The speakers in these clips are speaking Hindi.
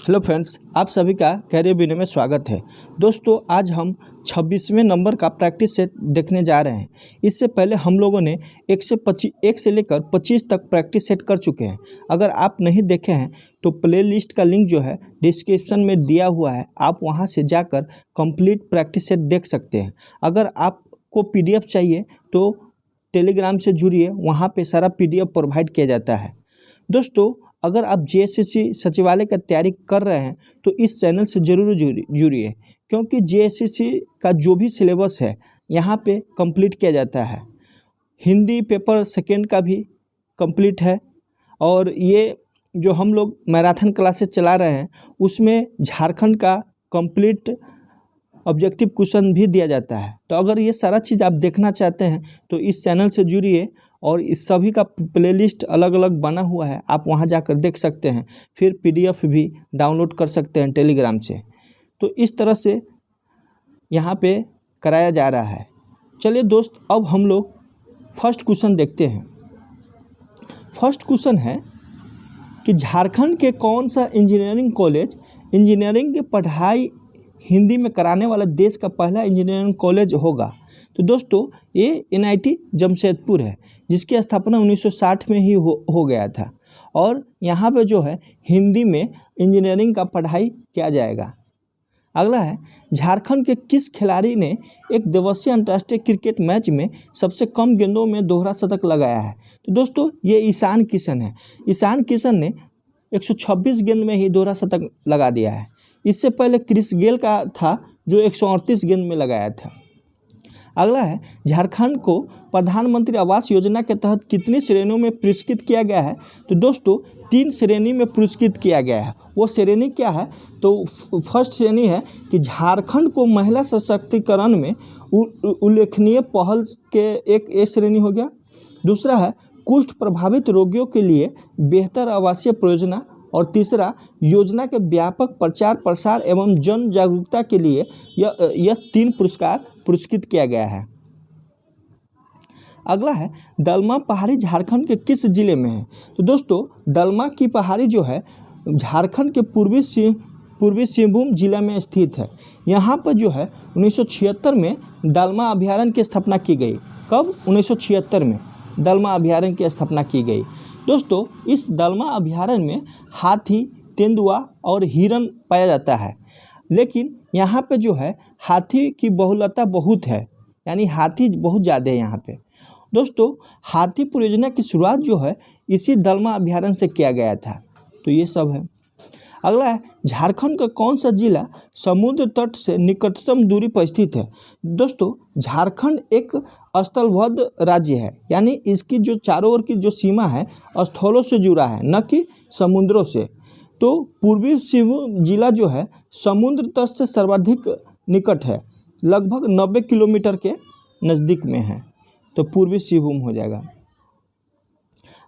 हेलो फ्रेंड्स, आप सभी का कैरियर बिने में स्वागत है। दोस्तों, आज हम 26वें नंबर का प्रैक्टिस सेट देखने जा रहे हैं। इससे पहले हम लोगों ने 1 से लेकर 25 तक प्रैक्टिस सेट कर चुके हैं। अगर आप नहीं देखे हैं तो प्लेलिस्ट का लिंक जो है डिस्क्रिप्शन में दिया हुआ है, आप वहां से जाकर कंप्लीट प्रैक्टिस सेट देख सकते हैं। अगर आपको पीडीएफ चाहिए तो टेलीग्राम से जुड़िए, वहाँ पे सारा पीडीएफ प्रोवाइड किया जाता है। दोस्तों, अगर आप जेएसएससी सचिवालय का तैयारी कर रहे हैं तो इस चैनल से ज़रूर जुड़िए, क्योंकि जेएसएससी का जो भी सिलेबस है यहाँ पे कंप्लीट किया जाता है। हिंदी पेपर सेकेंड का भी कंप्लीट है, और ये जो हम लोग मैराथन क्लासेस चला रहे हैं उसमें झारखंड का कंप्लीट ऑब्जेक्टिव क्वेश्चन भी दिया जाता है। तो अगर ये सारा चीज़ आप देखना चाहते हैं तो इस चैनल से जुड़िए, और इस सभी का प्लेलिस्ट अलग अलग बना हुआ है, आप वहां जाकर देख सकते हैं। फिर पीडीएफ भी डाउनलोड कर सकते हैं टेलीग्राम से। तो इस तरह से यहाँ पे कराया जा रहा है। चलिए दोस्त, अब हम लोग फर्स्ट क्वेश्चन देखते हैं। फर्स्ट क्वेश्चन है कि झारखंड के कौन सा इंजीनियरिंग कॉलेज इंजीनियरिंग की पढ़ाई हिंदी में कराने वाला देश का पहला इंजीनियरिंग कॉलेज होगा? तो दोस्तों, ये एनआईटी जमशेदपुर है, जिसकी स्थापना 1960 में ही हो गया था। और यहाँ पे जो है हिंदी में इंजीनियरिंग का पढ़ाई किया जाएगा। अगला है, झारखंड के किस खिलाड़ी ने एक दिवसीय अंतर्राष्ट्रीय क्रिकेट मैच में सबसे कम गेंदों में दोहरा शतक लगाया है? तो दोस्तों, ये ईशान किशन है। ईशान किशन ने 126 गेंद में ही दोहरा शतक लगा दिया है। इससे पहले क्रिस गेल का था जो 138 गेंद में लगाया था। अगला है, झारखंड को प्रधानमंत्री आवास योजना के तहत कितनी श्रेणियों में पुरस्कृत किया गया है? तो दोस्तों, 3 श्रेणी में पुरस्कृत किया गया है। वो श्रेणी क्या है? तो फर्स्ट श्रेणी है कि झारखंड को महिला सशक्तिकरण में उल्लेखनीय पहल के एक श्रेणी हो गया। दूसरा है कुष्ठ प्रभावित रोगियों के लिए बेहतर आवासीय परियोजना। और तीसरा, योजना के व्यापक प्रचार प्रसार एवं जन जागरूकता के लिए यह 3 पुरस्कार पुरस्कृत किया गया है। अगला है, दलमा पहाड़ी झारखंड के किस जिले में है? तो दोस्तों, दलमा की पहाड़ी जो है झारखंड के पूर्वी सिंहभूम जिला में स्थित है। यहाँ पर जो है 1976 में दलमा अभयारण्य की स्थापना की गई। कब? 1976 में दलमा अभयारण्य की स्थापना की गई। दोस्तों, इस दलमा अभयारण्य में हाथी, तेंदुआ और हिरण पाया जाता है, लेकिन यहाँ पे जो है हाथी की बहुलता बहुत है, यानी हाथी बहुत ज़्यादा है यहाँ पे। दोस्तों, हाथी परियोजना की शुरुआत जो है इसी दलमा अभयारण्य से किया गया था। तो ये सब है। अगला है, झारखंड का कौन सा जिला समुद्र तट से निकटतम दूरी पर स्थित है? दोस्तों, झारखंड एक स्थलबद्ध राज्य है, यानी इसकी जो चारों ओर की जो सीमा है स्थलों से जुड़ा है, न कि समुद्रों से। तो पूर्वी सिंहभूम जिला जो है समुद्र तट से सर्वाधिक निकट है, लगभग 90 किलोमीटर के नज़दीक में है। तो पूर्वी सिंहभूम हो जाएगा।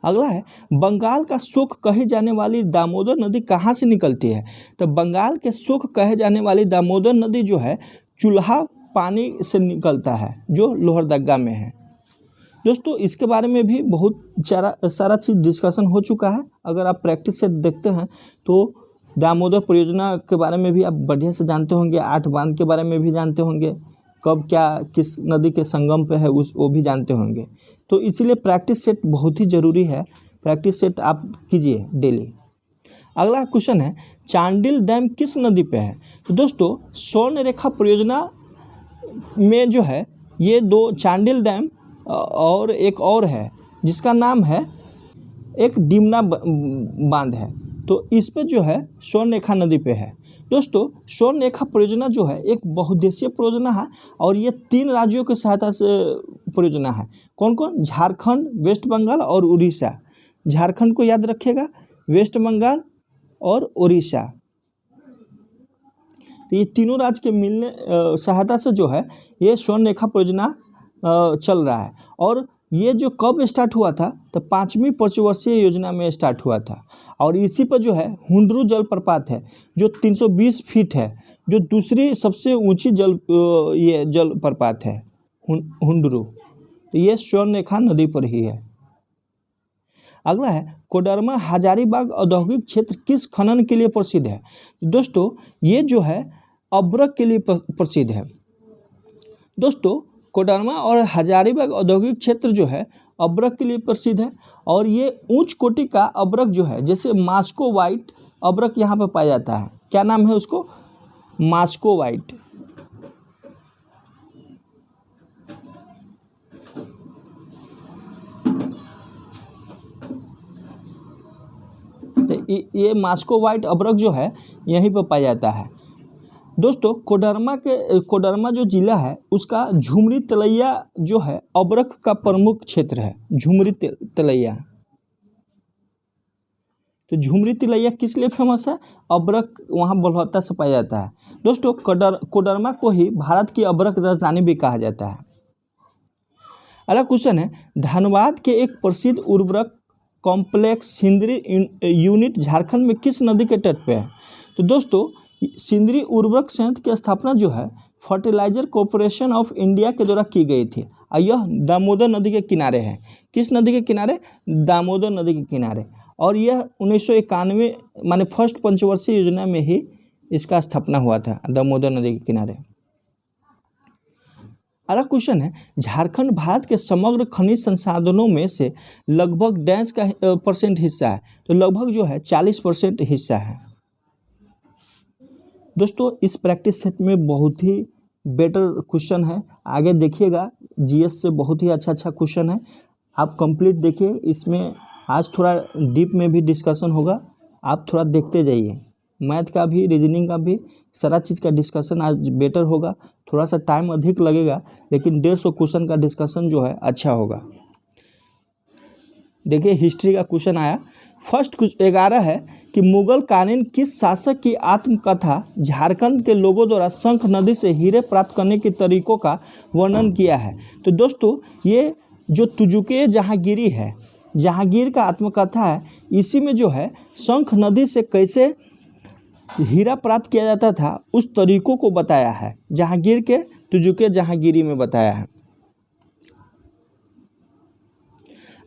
अगला है, बंगाल का शोक कही जाने वाली दामोदर नदी कहाँ से निकलती है? तो बंगाल के शोक कहे जाने वाली दामोदर नदी जो है चूल्हा पानी से निकलता है, जो लोहरदगा में है। दोस्तों, इसके बारे में भी बहुत सारा चीज़ डिस्कशन हो चुका है। अगर आप प्रैक्टिस से देखते हैं तो दामोदर परियोजना के बारे में भी आप बढ़िया से जानते होंगे, 8 बांध के बारे में भी जानते होंगे, कब क्या किस नदी के संगम पे है वो भी जानते होंगे। तो इसलिए प्रैक्टिस सेट बहुत ही ज़रूरी है। प्रैक्टिस सेट आप कीजिए डेली। अगला क्वेश्चन है, चांडिल डैम किस नदी पे है? तो दोस्तों, स्वर्ण रेखा परियोजना में जो है ये 2 चांडिल डैम और एक और है जिसका नाम है एक डिमना बांध है। तो इस पे जो है स्वर्ण रेखा नदी पे है। दोस्तों, स्वर्ण रेखा परियोजना जो है एक बहुउद्देशीय परियोजना है, और ये 3 राज्यों की सहायता से परियोजना है। कौन कौन? झारखंड, वेस्ट बंगाल और उड़ीसा। झारखंड को याद रखिएगा, वेस्ट बंगाल और उड़ीसा। तो ये तीनों राज्य के मिलने सहायता से जो है ये स्वर्ण रेखा परियोजना चल रहा है। और ये जो कब स्टार्ट हुआ था? तो 5वीं पंचवर्षीय योजना में स्टार्ट हुआ था। और इसी पर जो है हुंडरू जलप्रपात है जो 320 फीट है, जो दूसरी सबसे ऊंची जलप्रपात है हुंडरू। तो ये स्वर्ण रेखा नदी पर ही है। अगला है कोडरमा हजारीबाग औद्योगिक क्षेत्र किस खनन के लिए प्रसिद्ध है? दोस्तों ये जो है अब्रक के लिए प्रसिद्ध है। दोस्तों कोडरमा और हजारीबाग औद्योगिक क्षेत्र जो है अब्रक के लिए प्रसिद्ध है और ये उच्च कोटि का अब्रक जो है, जैसे मास्को वाइट अब्रक यहाँ पर पाया जाता है। क्या नाम है उसको? Moscow white. तो ये मास्को वाइट अब्रक जो है यहीं पर पाया जाता है। दोस्तों कोडरमा जो जिला है उसका झुमरी तलैया जो है अब्रक का प्रमुख क्षेत्र है। झुमरी तलैया, तो झुमरी तलैया किस लिए फेमस है? अब्रक वहाँ बलहौता से पाया जाता है। दोस्तों कोडरमा को ही भारत की अब्रक राजधानी भी कहा जाता है। अगला क्वेश्चन है धनबाद के एक प्रसिद्ध उर्वरक कॉम्प्लेक्स सिंदरी यूनिट झारखंड में किस नदी के तट पे है? तो दोस्तों सिंदरी उर्वरक संयंत्र की स्थापना जो है फर्टिलाइजर कॉरपोरेशन ऑफ इंडिया के द्वारा की गई थी और यह दामोदर नदी के किनारे है। किस नदी के किनारे? दामोदर नदी के किनारे। और यह 1991 माने फर्स्ट पंचवर्षीय योजना में ही इसका स्थापना हुआ था, दामोदर नदी के किनारे। अगला क्वेश्चन है झारखंड भारत के समग्र खनिज संसाधनों में से लगभग डैश का % हिस्सा है? तो लगभग जो है 40% हिस्सा है। दोस्तों इस प्रैक्टिस सेट में बहुत ही बेटर क्वेश्चन है, आगे देखिएगा जीएस से बहुत ही अच्छा क्वेश्चन है, आप कंप्लीट देखिए। इसमें आज थोड़ा डीप में भी डिस्कशन होगा, आप थोड़ा देखते जाइए। मैथ का भी रीजनिंग का भी सारा चीज़ का डिस्कशन आज बेटर होगा। थोड़ा सा टाइम अधिक लगेगा लेकिन 150 क्वेश्चन का डिस्कशन जो है अच्छा होगा। देखिए हिस्ट्री का क्वेश्चन आया। फर्स्ट 11 है कि मुगल कालीन किस शासक की आत्मकथा झारखंड के लोगों द्वारा शंख नदी से हीरे प्राप्त करने के तरीकों का वर्णन किया है? तो दोस्तों ये जो तुजुके जहांगीरी है, जहांगीर का आत्मकथा है, इसी में जो है शंख नदी से कैसे हीरा प्राप्त किया जाता था उस तरीकों को बताया है। जहांगीर के तुजुके जहांगीरी में बताया है।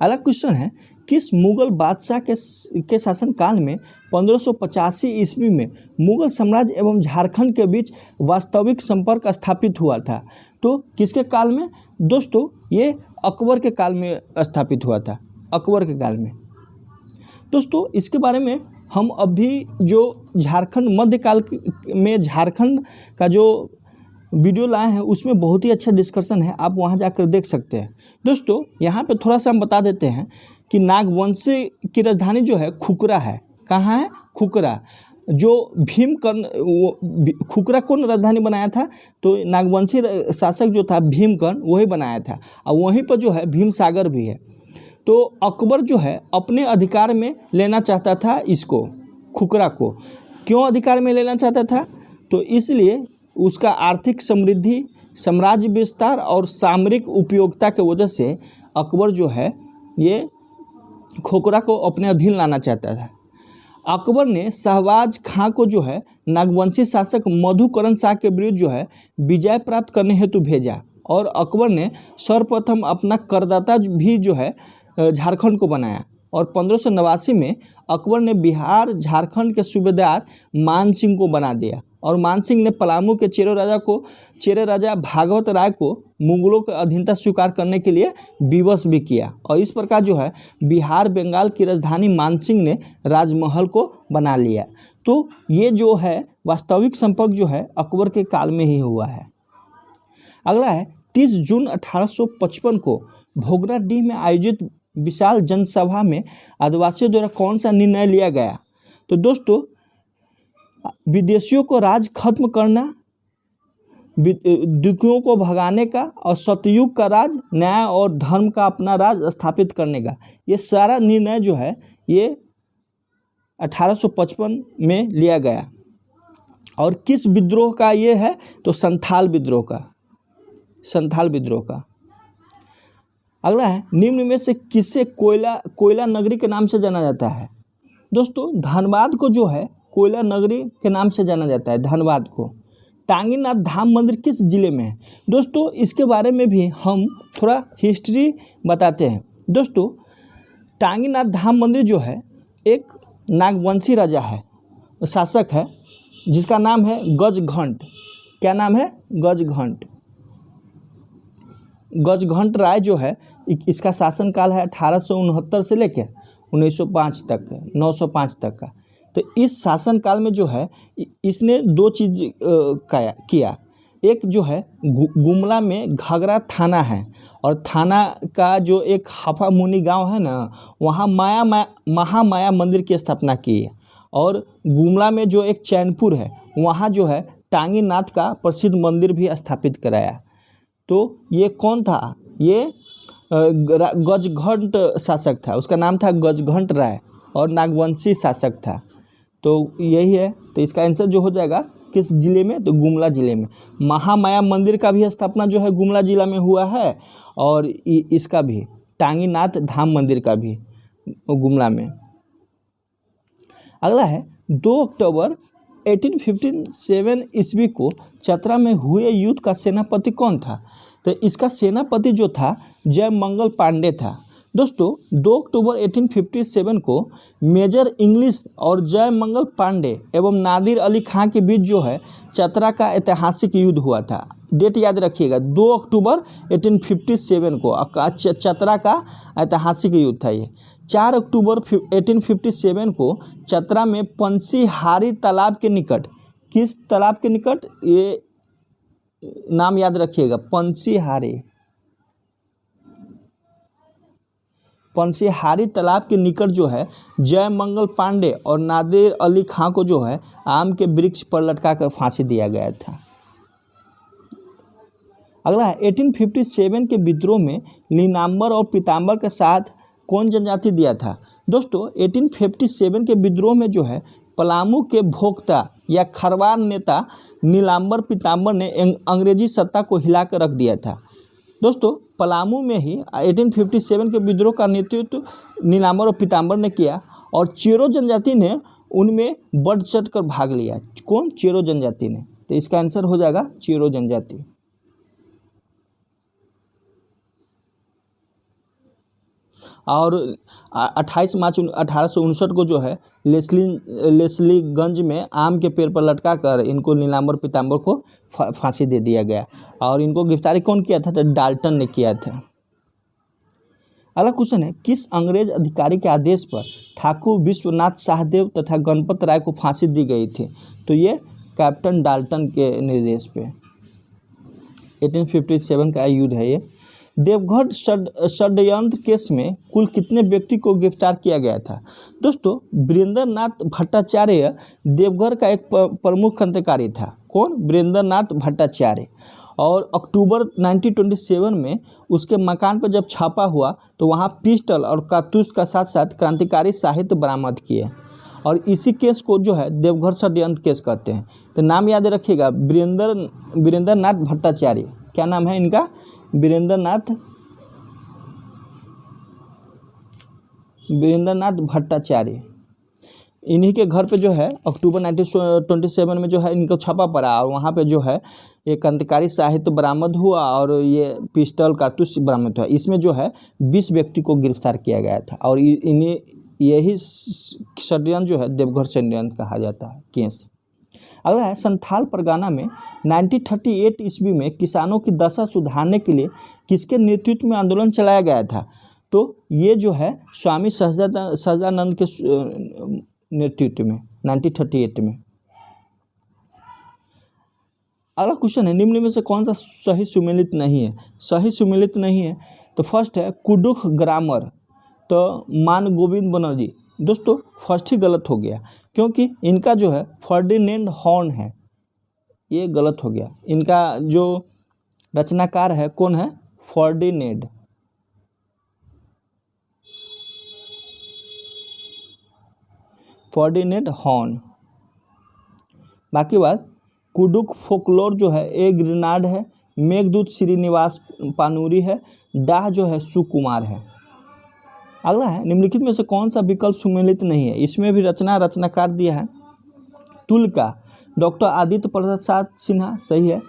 अगला क्वेश्चन है किस मुगल बादशाह के शासनकाल में 1585 ईस्वी में मुगल साम्राज्य एवं झारखंड के बीच वास्तविक संपर्क स्थापित हुआ था? तो किसके काल में? दोस्तों ये अकबर के काल में स्थापित हुआ था, अकबर के काल में। दोस्तों इसके बारे में हम अभी जो झारखंड मध्यकाल में झारखंड का जो वीडियो लाए हैं उसमें बहुत ही अच्छा डिस्कशन है, आप वहां जाकर देख सकते हैं। दोस्तों यहाँ पे थोड़ा सा हम बता देते हैं कि नागवंशी की राजधानी जो है खुकरा है। कहाँ है? खुकरा। जो भीमकर्ण, वो खुकरा कौन राजधानी बनाया था? तो नागवंशी शासक जो था भीमकर्ण वही बनाया था और वहीं पर जो है भीमसागर भी है। तो अकबर जो है अपने अधिकार में लेना चाहता था इसको, खुकरा को। क्यों अधिकार में लेना चाहता था? तो इसलिए उसका आर्थिक समृद्धि, साम्राज्य विस्तार और सामरिक उपयोगिता के वजह से अकबर जो है ये खुकरा को अपने अधीन लाना चाहता था। अकबर ने शहबाज खां को जो है नागवंशी शासक मधुकरण शाह के विरुद्ध जो है विजय प्राप्त करने हेतु भेजा और अकबर ने सर्वप्रथम अपना करदाता भी जो है झारखंड को बनाया और 1589 में अकबर ने बिहार झारखंड के सूबेदार मान सिंह को बना दिया और मान सिंह ने पलामू के चेरे राजा भागवत राय को मुगलों की अधीनता स्वीकार करने के लिए विवश भी किया और इस प्रकार जो है बिहार बंगाल की राजधानी मान सिंह ने राजमहल को बना लिया। तो ये जो है वास्तविक संपर्क जो है अकबर के काल में ही हुआ है। अगला है 30 जून 1855 को भोगराडीह में आयोजित विशाल जनसभा में आदिवासियों द्वारा कौन सा निर्णय लिया गया? तो दोस्तों विदेशियों को राज खत्म करना, दुखियों को भगाने का और सतयुग का राज, न्याय और धर्म का अपना राज स्थापित करने का, ये सारा निर्णय जो है ये 1855 में लिया गया। और किस विद्रोह का ये है? तो संथाल विद्रोह का, संथाल विद्रोह का। अगला है निम्न में से किसे कोयला नगरी के नाम से जाना जाता है? दोस्तों धनबाद को जो है कोयला नगरी के नाम से जाना जाता है, धनबाद को। टांगीनाथ धाम मंदिर किस जिले में है? दोस्तों इसके बारे में भी हम थोड़ा हिस्ट्री बताते हैं। दोस्तों टांगीनाथ धाम मंदिर जो है एक नागवंशी राजा है, शासक है, जिसका नाम है गजघंट। क्या नाम है? गजघंट। गजघंट राय जो है इसका शासनकाल है 1869 से लेकर 1905 तक, 905 तक का। तो इस शासनकाल में जो है इसने दो चीज़ किया। एक जो है गुमला में घाघरा थाना है, और थाना का जो एक हाफामुनि गांव है ना, वहाँ महामाया मंदिर की स्थापना की है। और गुमला में जो एक चैनपुर है, वहाँ जो है टांगीनाथ का प्रसिद्ध मंदिर भी स्थापित कराया। तो ये कौन था? ये गजघंट शासक था, उसका नाम था गजघंट राय, और नागवंशी शासक था। तो यही है। तो इसका आंसर जो हो जाएगा किस जिले में? तो गुमला जिले में। महामाया मंदिर का भी स्थापना जो है गुमला जिला में हुआ है, और इसका भी टांगीनाथ धाम मंदिर का भी गुमला में। अगला है 2 अक्टूबर 1857 ईस्वी को चतरा में हुए युद्ध का सेनापति कौन था? तो इसका सेनापति जो था जयमंगल पांडे था। दोस्तों 2 अक्टूबर 1857 को मेजर इंग्लिश और जयमंगल पांडे एवं नादिर अली खां के बीच जो है चतरा का ऐतिहासिक युद्ध हुआ था। डेट याद रखिएगा, 2 अक्टूबर 1857 को चतरा का ऐतिहासिक युद्ध था ये। 4 अक्टूबर 1857 को चतरा में पंसीहारी तालाब के निकट, किस तालाब के निकट? ये नाम याद रखिएगा, पंसीहारी तालाब के निकट जो है जयमंगल पांडे और नादिर अली खां को जो है आम के वृक्ष पर लटका कर फांसी दिया गया था। अगला है 1857 के विद्रोह में नीलांबर और पीताम्बर के साथ कौन जनजाति दिया था? दोस्तों 1857 के विद्रोह में जो है पलामू के भोक्ता या खरवार नेता नीलांबर पीताम्बर ने अंग्रेजी सत्ता को हिलाकर रख दिया था। दोस्तों पलामू में ही 1857 के विद्रोह का नेतृत्व नीलांबर और पीताम्बर ने किया, और चेरो जनजाति ने उनमें बढ़ चढ़ कर भाग लिया। कौन? चेरो जनजाति ने। तो इसका आंसर हो जाएगा चेरो जनजाति। और 28 मार्च 1859 को जो है लेस्लीगंज में आम के पेड़ पर लटका कर इनको नीलांबर पीताम्बर को फांसी दे दिया गया। और इनको गिरफ्तारी कौन किया था? तो डाल्टन ने किया था। अगला क्वेश्चन है, किस अंग्रेज अधिकारी के आदेश पर ठाकुर विश्वनाथ शाहदेव तथा गणपत राय को फांसी दी गई थी? तो ये कैप्टन डाल्टन के निर्देश पे। 1857 का युद्ध है ये। देवघर षड्यंत्र केस में कुल कितने व्यक्ति को गिरफ्तार किया गया था? दोस्तों वीरेंद्रनाथ भट्टाचार्य देवघर का एक प्रमुख क्रांतिकारी था। कौन? वीरेंद्रनाथ भट्टाचार्य। और अक्टूबर 1927 में उसके मकान पर जब छापा हुआ तो वहाँ पिस्टल और कारतूस का साथ साथ क्रांतिकारी साहित्य बरामद किए, और इसी केस को जो है देवघर षड्यंत्र केस कहते हैं। तो नाम याद रखिएगा, वीरेंद्रनाथ भट्टाचार्य। क्या नाम है इनका? वीरेंद्रनाथ भट्टाचार्य। इन्हीं के घर पे जो है अक्टूबर 1927 में जो है इनको छापा पड़ा, और वहाँ पे जो है ये क्रांतिकारी साहित्य बरामद हुआ और ये पिस्टल कारतूस बरामद हुआ। इसमें जो है 20 व्यक्ति को गिरफ्तार किया गया था, और इन्हें यही षड्यंत्र जो है देवघर षड्यंत्र कहा जाता है केस। अगला है, संथाल परगना में 1938 ईस्वी में किसानों की दशा सुधारने के लिए किसके नेतृत्व में आंदोलन चलाया गया था? तो ये जो है स्वामी सहजानंद के नेतृत्व में 1938 में। अगला क्वेश्चन है, निम्न में से कौन सा सही सुमेलित नहीं है? सही सुमेलित नहीं है तो फर्स्ट है कुडुख ग्रामर, तो मान गोविंद बनर्जी। दोस्तों फर्स्ट ही गलत हो गया, क्योंकि इनका जो है फर्डिनेंड हॉर्न है, ये गलत हो गया। इनका जो रचनाकार है कौन है? Ferdinand horn. बाकी बात कुडुख फोकलोर जो है ए ग्रेनाड है, मेघदूत श्रीनिवास पानूरी है, डाह जो है सुकुमार है। अगला है, निम्नलिखित में से कौन सा विकल्प सुमेलित नहीं है? इसमें भी रचनाकार दिया है। तुल का डॉक्टर आदित्य प्रसाद सिन्हा सही है।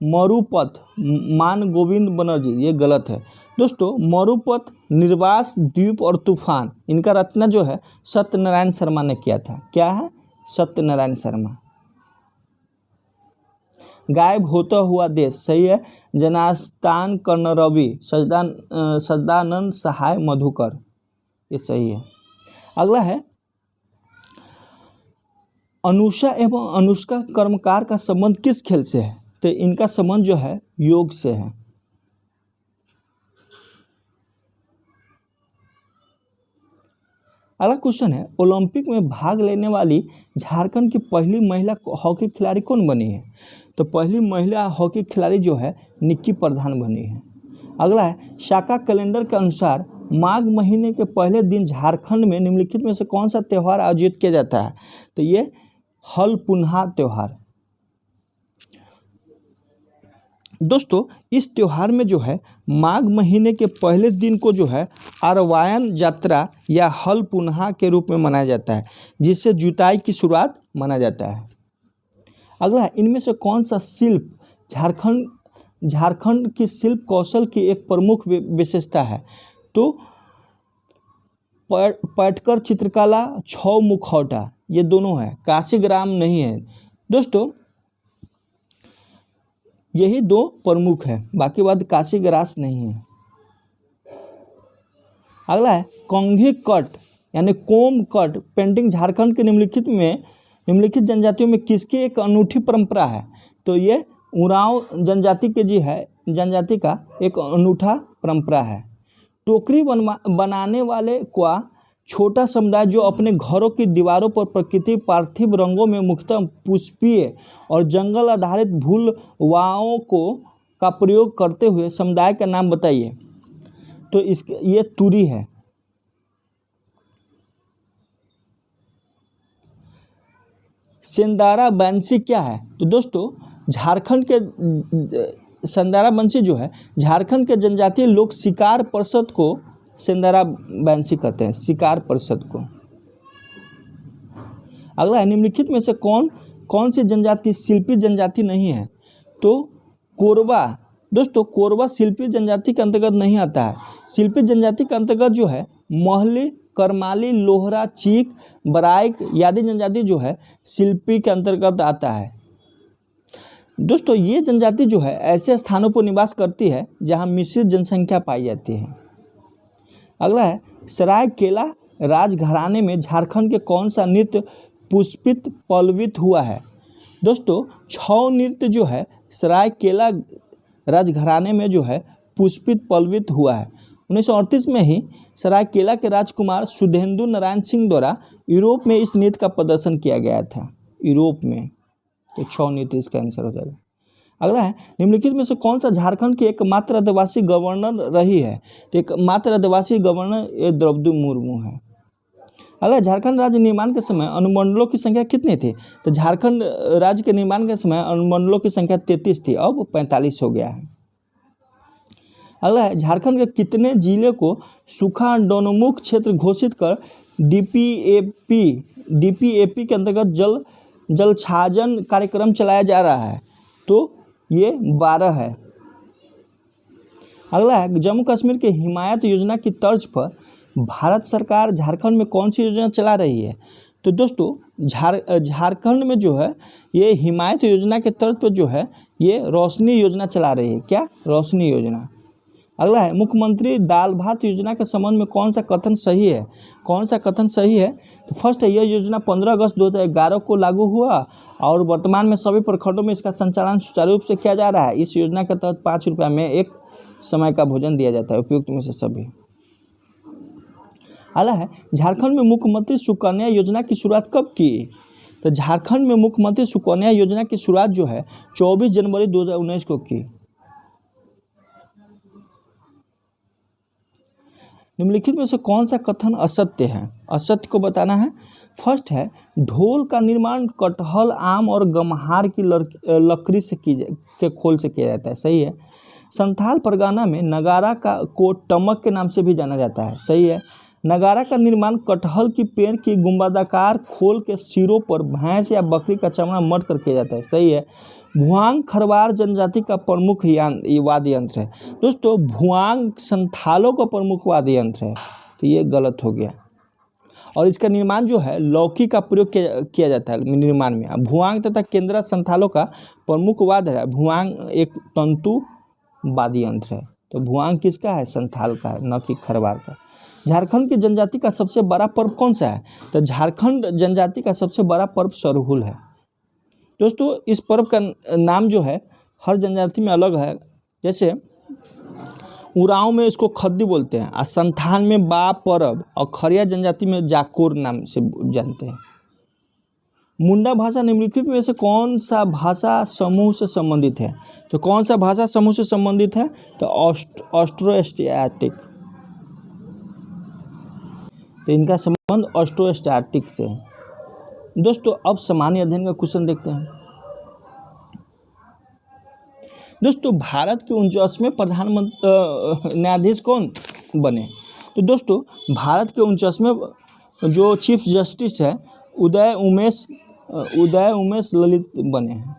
मरुपथ मान गोविंद बनर्जी, ये गलत है दोस्तों। मरुपथ, निर्वास, द्वीप और तूफान, इनका रचना जो है सत्यनारायण शर्मा ने किया था। क्या है? सत्यनारायण शर्मा। गायब होता हुआ देश, सही है, जनास्थान कर्णरवि, सच्चिदानंद सहाय मधुकर, ये सही है। अगला है अनुषा एवं अनुष्का कर्मकार का संबंध किस खेल से है? तो इनका संबंध जो है योग से है। अगला क्वेश्चन है ओलंपिक में भाग लेने वाली झारखंड की पहली महिला हॉकी खिलाड़ी कौन बनी है? तो पहली महिला हॉकी खिलाड़ी जो है निक्की प्रधान बनी है। अगला है शाका कैलेंडर के अनुसार माघ महीने के पहले दिन झारखंड में निम्नलिखित में से कौन सा त्यौहार आयोजित किया जाता है? तो ये हल पुनहा त्यौहार। दोस्तों इस त्यौहार में जो है माघ महीने के पहले दिन को जो है अरवायन यात्रा या हल पुनहा के रूप में मनाया जाता है, जिससे जुताई की शुरुआत माना जाता है। अगला इनमें से कौन सा शिल्प झारखंड की शिल्प कौशल की एक प्रमुख विशेषता है? तो पटकर चित्रकला, छौ मुखौटा, ये दोनों है, काशीग्राम नहीं है दोस्तों। यही दो प्रमुख है, बाकी बात काशीग्रास नहीं है। अगला है कंघी कट यानी कोम कट पेंटिंग झारखंड के निम्नलिखित जनजातियों में किसकी एक अनूठी परंपरा है? तो ये उरांव जनजाति का एक अनूठा परंपरा है। टोकरी बनाने वाले का छोटा समुदाय जो अपने घरों की दीवारों पर प्रकृति पार्थिव रंगों में मुख्यतः पुष्पीय और जंगल आधारित फूलवाओं का प्रयोग करते हुए समुदाय का नाम बताइए। तो ये तुरी है। सेंदारा बंसी क्या है? तो दोस्तों झारखंड के सेंदारा बंसी जो है झारखंड के जनजातीय लोग शिकार परिषद को सेंदारा बंसी कहते हैं, शिकार परिषद को। अगला है निम्नलिखित में से कौन सी जनजाति शिल्पी जनजाति नहीं है? तो कोरबा। दोस्तों कोरबा शिल्पी जनजाति के अंतर्गत नहीं आता है। शिल्पी जनजाति के अंतर्गत जो है महली, करमाली, लोहरा, चीक, बराइक आदि जनजाति जो है शिल्पी के अंतर्गत आता है। दोस्तों ये जनजाति जो है ऐसे स्थानों पर निवास करती है जहां मिश्रित जनसंख्या पाई जाती है। अगला है सरायकेला राजघराने में झारखंड के कौन सा नृत्य पुष्पित पल्लवित हुआ है? दोस्तों छौ नृत्य जो है सरायकेला राजघराने में जो है पुष्पित पल्लवित हुआ है। 1938 में ही सरायकेला के राजकुमार सुधेंदु नारायण सिंह द्वारा यूरोप में इस नृत्य का प्रदर्शन किया गया था, यूरोप में। तो छौ नृत्य इसका आंसर हो जाएगा। अगला है निम्नलिखित में से कौन सा झारखंड की एकमात्र आदिवासी गवर्नर रही है? तो एकमात्र आदिवासी गवर्नर द्रौपदी मुर्मू है। अगला झारखंड राज्य निर्माण के समय अनुमंडलों की संख्या कितनी थी? तो झारखंड राज्य के निर्माण के समय अनुमंडलों की संख्या 33 थी, अब 45 हो गया है। अगला है झारखंड के कितने जिले को सूखा अंडोन्मुख क्षेत्र घोषित कर डीपीएपी के अंतर्गत जल छाजन कार्यक्रम चलाया जा रहा है? तो ये 12 है। अगला है जम्मू कश्मीर के हिमायत योजना की तर्ज पर भारत सरकार झारखंड में कौन सी योजना चला रही है? तो दोस्तों झारखंड में जो है ये हिमायत योजना के तर्ज पर जो है ये रोशनी योजना चला रही है। क्या? रोशनी योजना। अगला है मुख्यमंत्री दाल भात योजना के संबंध में कौन सा कथन सही है? कौन सा कथन सही है? तो फर्स्ट है यह योजना 15 अगस्त 2011 को लागू हुआ और वर्तमान में सभी प्रखंडों में इसका संचालन सुचारू रूप से किया जा रहा है। इस योजना के तहत 5 रुपये में एक समय का भोजन दिया जाता है उपयुक्त में से सभी। अगला है झारखंड में मुख्यमंत्री सुकन्या योजना की शुरुआत कब की? तो झारखंड में मुख्यमंत्री सुकन्या योजना की शुरुआत जो है 24 जनवरी 2019 को की। निम्नलिखित में से कौन सा कथन असत्य है? असत्य को बताना है। फर्स्ट है ढोल का निर्माण कटहल, आम और गम्हार की लकड़ी से के खोल से किया जाता है, सही है। संथाल परगना में नगारा को टमक के नाम से भी जाना जाता है, सही है। नगारा का निर्माण कटहल की पेड़ की गुंबदाकार खोल के सिरों पर भैंस या बकरी का चमड़ा मढ़ कर किया जाता है। सही है। भुआंग खरवार जनजाति का प्रमुख ये वाद्य यंत्र है। दोस्तों भुआंग संथालों का प्रमुख वाद्य यंत्र है, तो ये गलत हो गया। और इसका निर्माण जो है लौकी का प्रयोग किया जाता है निर्माण में। भुआंग तथा केंद्रा संथालों का प्रमुख वाद्य है। भुआंग एक तंतु वाद्य यंत्र है, तो भुआंग किसका है? संथाल का है, न कि खरवार का। झारखंड की जनजाति का सबसे बड़ा पर्व कौन सा है? तो झारखंड जनजाति का सबसे बड़ा पर्व सरहुल है। दोस्तों इस पर्व का नाम जो है हर जनजाति में अलग है। जैसे उरांव में इसको खद्दी बोलते हैं, और संथाल में बा पर्व, और खरिया जनजाति में जाकोर नाम से जानते हैं। मुंडा भाषा निम्नलिखित में से कौन सा भाषा समूह से संबंधित है? तो कौन सा भाषा समूह से संबंधित है? तो ऑस्ट्रोएशियाटिक। तो इनका संबंध ऑस्ट्रोएशियाटिक से है। दोस्तों अब सामान्य अध्ययन का क्वेश्चन देखते हैं। दोस्तों भारत के 49वें प्रधानमंत्री न्यायाधीश कौन बने? तो दोस्तों भारत के 49वें जो चीफ जस्टिस है उदय उमेश ललित बने हैं।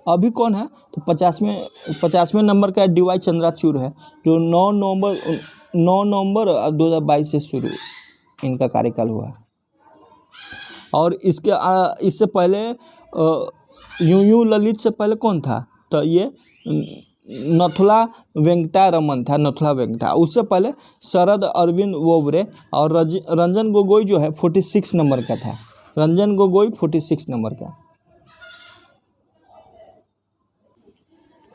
अभी कौन है? तो 50वें नंबर का DY चंद्रचूड़ है, जो 9 नवंबर 2022 से शुरू इनका कार्यकाल हुआ है। और इससे पहले यू ललित से पहले कौन था? तो ये नथुला वेंकटरमन था, नथुला वेंकटा। उससे पहले शरद अरविंद बोबड़े और रंजन गोगोई जो है 46 नंबर का था। रंजन गोगोई 46 नंबर का।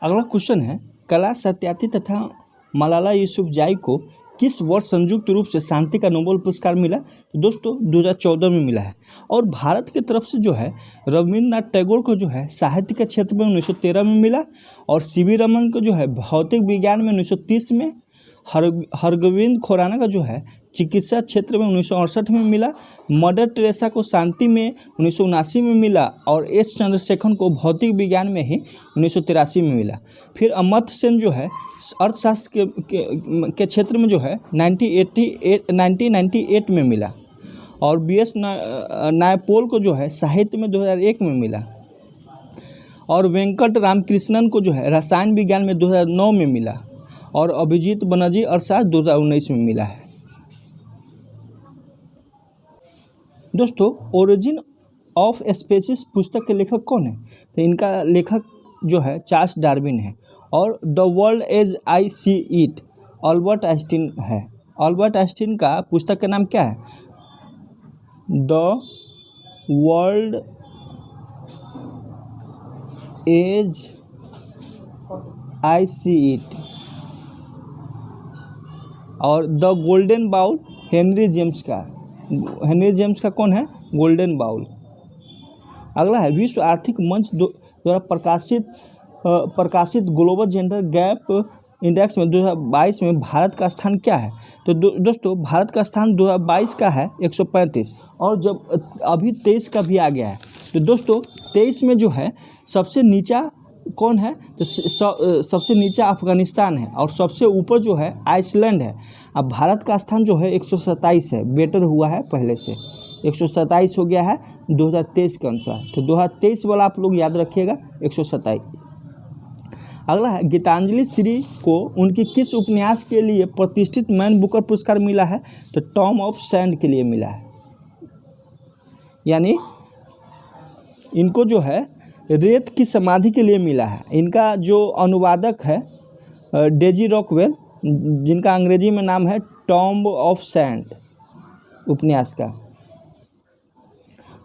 अगला क्वेश्चन है, कैलाश सत्यार्थी तथा मलाला यूसुफजई को किस वर्ष संयुक्त रूप से शांति का नोबेल पुरस्कार मिला? तो दोस्तों 2014 में मिला है। और भारत की तरफ से जो है रविंद्रनाथ टैगोर को जो है साहित्य के क्षेत्र में 1913 में मिला, और CV रमन को जो है भौतिक विज्ञान में 1930 में, हरगोविंद खुराना का जो है चिकित्सा क्षेत्र में 1968 में मिला, मदर टेरेसा को शांति में 1979 में मिला, और S चंद्रशेखर को भौतिक विज्ञान में ही 1983 में मिला। फिर अमर्त्य सेन जो है अर्थशास्त्र के क्षेत्र में जो है 1998 में मिला, और BS नायपोल को जो है साहित्य में 2001 में मिला, और वेंकट रामकृष्णन को जो है रसायन विज्ञान में 2009 में मिला, और अभिजीत बनर्जी अर्थशास्त्र 2019 में मिला है। दोस्तों ओरिजिन ऑफ स्पीसीज पुस्तक के लेखक कौन है? तो इनका लेखक जो है चार्ल्स डार्विन है, और the world as I see it Albert Einstein है। अल्बर्ट आइंस्टीन का पुस्तक का नाम क्या है? The world as I see it. और the golden bowl Henry James का कौन है? Golden bowl. अगला है, विश्व आर्थिक मंच द्वारा प्रकाशित ग्लोबल जेंडर गैप इंडेक्स में 2022 में भारत का स्थान क्या है? तो दोस्तों भारत का स्थान 2022 का है 135, और जब अभी 23 का भी आ गया है। तो दोस्तों 23 में जो है सबसे नीचा कौन है? तो सबसे नीचा अफगानिस्तान है, और सबसे ऊपर जो है आइसलैंड है। अब भारत का स्थान जो है 127 है, बेटर हुआ है पहले से, 127 हो गया है 2023 के अनुसार। तो 2023 वाला आप लोग याद रखिएगा 127। अगला है, गीतांजलि श्री को उनकी किस उपन्यास के लिए प्रतिष्ठित मैन बुकर पुरस्कार मिला है? तो टॉम ऑफ सैंड के लिए मिला है। यानी इनको जो है रेत की समाधि के लिए मिला है। इनका जो अनुवादक है डेजी रॉकवेल, जिनका अंग्रेजी में नाम है टॉम ऑफ सैंड उपन्यास का।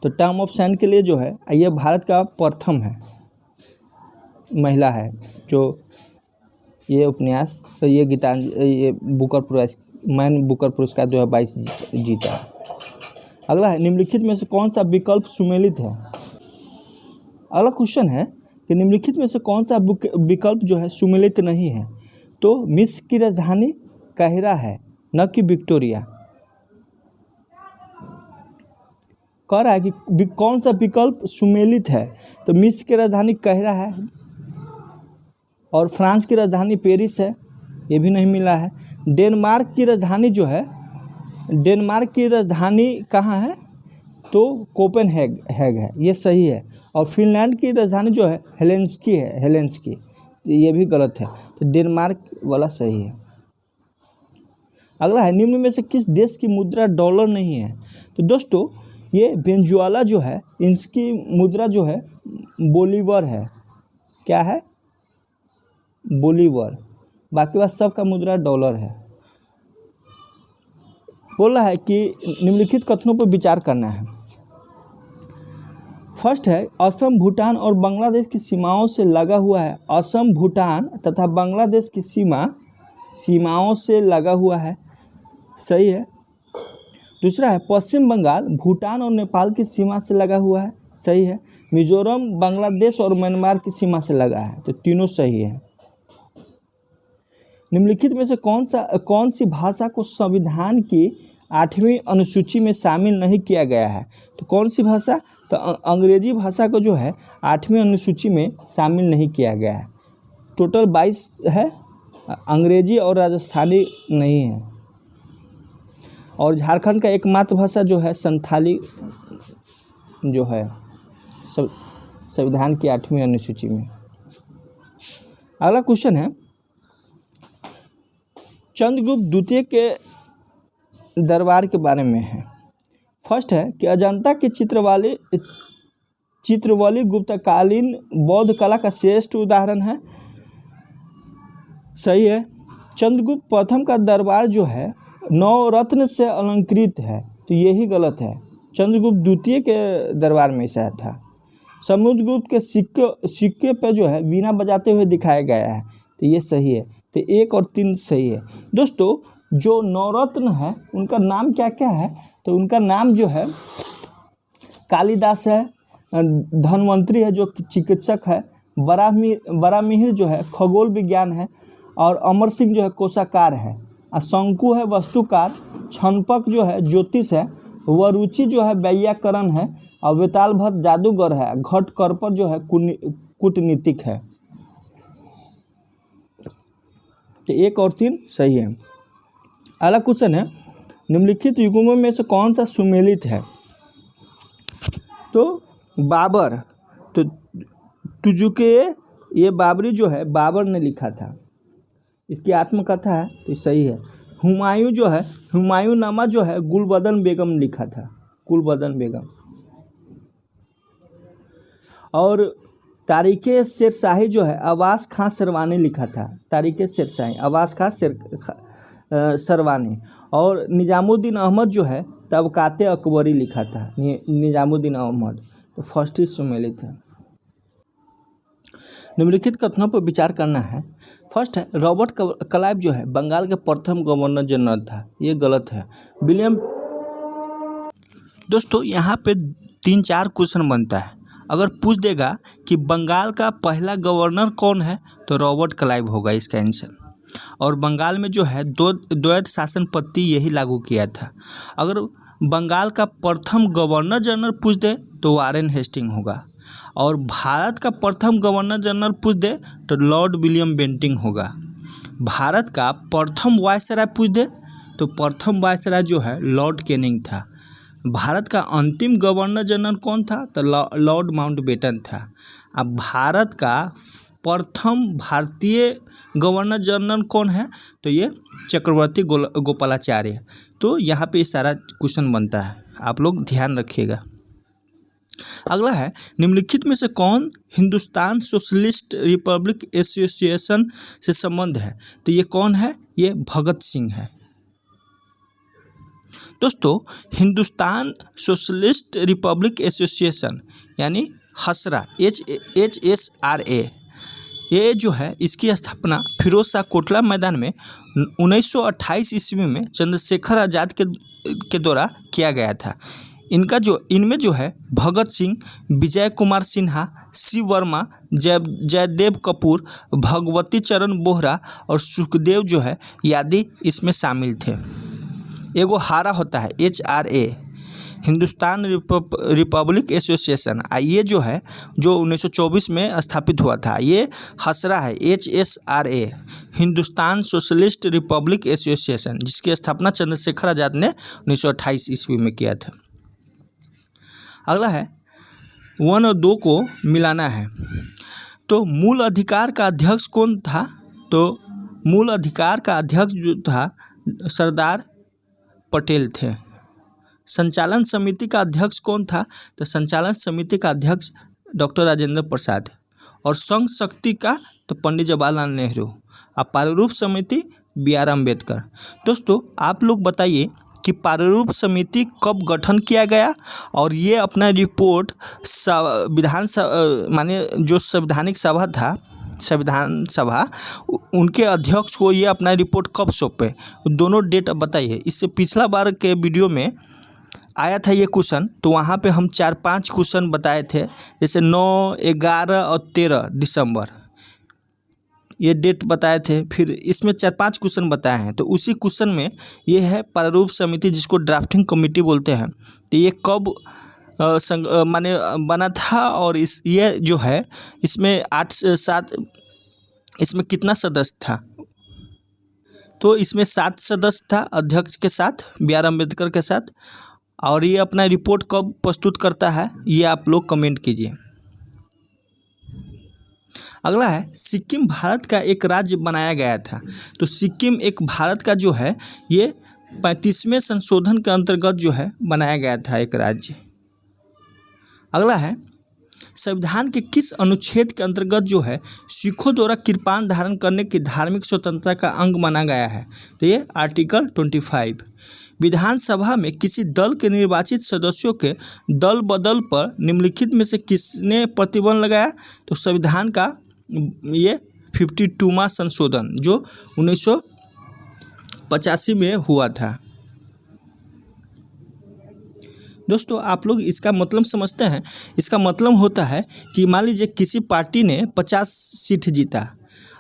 तो टॉम ऑफ सैंड के लिए जो है ये भारत का प्रथम है महिला है जो ये उपन्यास, तो ये मैन बुकर पुरस्कार 2022 जीता। अगला है, निम्नलिखित में से कौन सा विकल्प सुमेलित है? अगला क्वेश्चन है कि निम्नलिखित में से कौन सा विकल्प जो है सुमेलित नहीं है? तो मिस्र की राजधानी काहिरा है, न कि विक्टोरिया। कह रहा है कि कौन सा विकल्प सुमेलित है? तो मिस्र की राजधानी काहिरा है, और फ्रांस की राजधानी पेरिस है, ये भी नहीं मिला है। डेनमार्क की राजधानी जो है डेनमार्क की राजधानी कहाँ है? तो कोपेनहेग है, ये सही है। और फिनलैंड की राजधानी जो है हेलेंस्की है, हेलेंस्की, ये भी गलत है। तो डेनमार्क वाला सही है। अगला है, निम्न में से किस देश की मुद्रा डॉलर नहीं है? तो दोस्तों ये वेनेजुएला जो है, इसकी मुद्रा जो है बोलीवर है। क्या है? बोलीवर। बाकी बात सबका मुद्रा डॉलर है। बोल रहा है कि निम्नलिखित कथनों पर विचार करना है। फर्स्ट है, असम, भूटान और बांग्लादेश की सीमाओं से लगा हुआ है। असम, भूटान तथा बांग्लादेश की सीमाओं से लगा हुआ है, सही है। दूसरा है, पश्चिम बंगाल भूटान और नेपाल की सीमा से लगा हुआ है, सही है। मिजोरम बांग्लादेश और म्यांमार की सीमा से लगा है, तो तीनों सही है। निम्नलिखित में से कौन सी भाषा को संविधान की 8वीं अनुसूची में शामिल नहीं किया गया है? तो कौन सी भाषा? तो अंग्रेजी भाषा को जो है 8वीं अनुसूची में शामिल नहीं किया गया है। टोटल 22 है, अंग्रेजी और राजस्थानी नहीं है। और झारखंड का एकमात्र भाषा जो है संथाली जो है संविधान की 8वीं अनुसूची में। अगला क्वेश्चन है, चंद्रगुप्त द्वितीय के दरबार के बारे में है। फर्स्ट है कि अजंता के चित्रवली गुप्तकालीन बौद्ध कला का श्रेष्ठ उदाहरण है, सही है। चंद्रगुप्त प्रथम का दरबार जो है 9 रत्न से अलंकृत है, तो यही गलत है। चंद्रगुप्त द्वितीय के दरबार में ऐसा था। समुद्रगुप्त के सिक्के पे जो है वीणा बजाते हुए दिखाया गया है, तो ये सही है। तो 1 और 3 सही है। दोस्तों जो 9 रत्न है उनका नाम क्या क्या है? तो उनका नाम जो है कालिदास है, धन्वंतरी है जो चिकित्सक है, बरामिहिर जो है खगोल विज्ञान है, और अमर सिंह जो है कोशाकार है, और शंकु है वस्तुकार, छनपक जो है ज्योतिष है, वरुचि जो है व्याकरण है, और वेताल भट्ट जादूगर है, घटकर्पर जो है कूटनीतिक है। तो 1 और 3 सही है। अगला क्वेश्चन है, निम्नलिखित युगों में से कौन सा सुमेलित है? तो बाबर, तो तुजुके, ये बाबरी जो है बाबर ने लिखा था, इसकी आत्मकथा है, तो सही है। हुमायूं जो है, हुमायूं नामा जो है गुलबदन बेगम ने लिखा था, गुलबदन बेगम। और तारीख़े शेरशाही जो है अब्बास खां सरवानी लिखा था, तारीख़े शेरशाही अब्बास खां सरवानी। और निज़ामुद्दीन अहमद जो है तबकाते अकबरी लिखा था, निज़ामुद्दीन अहमद। तो फर्स्ट ही सुमेलित है। निम्नलिखित कथनों पर विचार करना है। फर्स्ट है, रॉबर्ट क्लाइव जो है बंगाल के प्रथम गवर्नर जनरल था, ये गलत है। विलियम, दोस्तों यहाँ पे 3-4 क्वेश्चन बनता है। अगर पूछ देगा कि बंगाल का पहला गवर्नर कौन है, तो रॉबर्ट क्लाइव होगा इसका आंसर। और बंगाल में जो है द्वैध शासन पद्धति यही लागू किया था। अगर बंगाल का प्रथम गवर्नर जनरल पूछ दे तो वारेन हेस्टिंग होगा। और भारत का प्रथम गवर्नर जनरल पूछ दे तो लॉर्ड विलियम बेंटिंग होगा। भारत का प्रथम वायसराय पूछ दे तो प्रथम वायसराय जो है लॉर्ड कैनिंग था। भारत का अंतिम गवर्नर जनरल कौन था? तो लॉर्ड माउंटबेटन था। अब भारत का प्रथम भारतीय गवर्नर जनरल कौन है? तो ये चक्रवर्ती गोपालाचार्य। तो यहाँ पे सारा क्वेश्चन बनता है, आप लोग ध्यान रखिएगा। अगला है, निम्नलिखित में से कौन हिंदुस्तान सोशलिस्ट रिपब्लिक एसोसिएशन से संबंध है? तो ये कौन है? ये भगत सिंह है। दोस्तों हिंदुस्तान सोशलिस्ट रिपब्लिक एसोसिएशन यानी हसरा HSRA, ये जो है इसकी स्थापना फिरोज शाह कोटला मैदान में 1928 ईस्वी में चंद्रशेखर आज़ाद के द्वारा किया गया था। इनमें जो है भगत सिंह, विजय कुमार सिन्हा, शिव वर्मा, जयदेव कपूर, भगवती चरण बोहरा और सुखदेव जो है यादव इसमें शामिल थे। एगो हारा होता है HRA, हिंदुस्तान रिपब्लिक एसोसिएशन, ये जो है जो 1924 में स्थापित हुआ था, ये खसरा है HSRA, Hindustan socialist Republic association, जिसकी स्थापना चंद्रशेखर आज़ाद ने 1928 ईस्वी में किया था। अगला है 1 और 2 को मिलाना है। तो मूल अधिकार का अध्यक्ष कौन था? तो मूल अधिकार का अध्यक्ष जो था सरदार पटेल थे। संचालन समिति का अध्यक्ष कौन था? तो संचालन समिति का अध्यक्ष डॉक्टर राजेंद्र प्रसाद। और संघ शक्ति का तो पंडित जवाहरलाल नेहरू। और प्रारूप समिति BR अम्बेडकर। दोस्तों आप लोग बताइए कि प्रारूप समिति कब गठन किया गया और ये अपना रिपोर्ट माने जो संवैधानिक सभा था, संविधान सभा, उनके अध्यक्ष को ये अपना रिपोर्ट कब सौंपे, दोनों डेट अब बताइए। इससे पिछला बार के वीडियो में आया था ये क्वेश्चन, तो वहाँ पे हम 4-5 क्वेश्चन बताए थे, जैसे 9, 11 और 13 दिसंबर ये डेट बताए थे। फिर इसमें 4-5 क्वेश्चन बताए हैं, तो उसी क्वेश्चन में ये है प्रारूप समिति, जिसको ड्राफ्टिंग कमेटी बोलते हैं, तो ये कब माने बना था और ये जो है इसमें 8-7 इसमें कितना सदस्य था? तो इसमें 7 सदस्य था अध्यक्ष के साथ, BR अम्बेडकर के साथ। और ये अपना रिपोर्ट कब प्रस्तुत करता है, ये आप लोग कमेंट कीजिए। अगला है सिक्किम भारत का एक राज्य बनाया गया था। तो सिक्किम एक भारत का जो है ये 35वें संशोधन के अंतर्गत जो है बनाया गया था एक राज्य। अगला है संविधान के किस अनुच्छेद के अंतर्गत जो है सिखों द्वारा कृपाण धारण करने की धार्मिक स्वतंत्रता का अंग माना गया है? तो ये आर्टिकल 25। विधानसभा में किसी दल के निर्वाचित सदस्यों के दल बदल पर निम्नलिखित में से किसने प्रतिबंध लगाया? तो संविधान का ये 52वां संशोधन जो 1985 में हुआ था। दोस्तों आप लोग इसका मतलब समझते हैं? इसका मतलब होता है कि मान लीजिए किसी पार्टी ने 50 सीट जीता,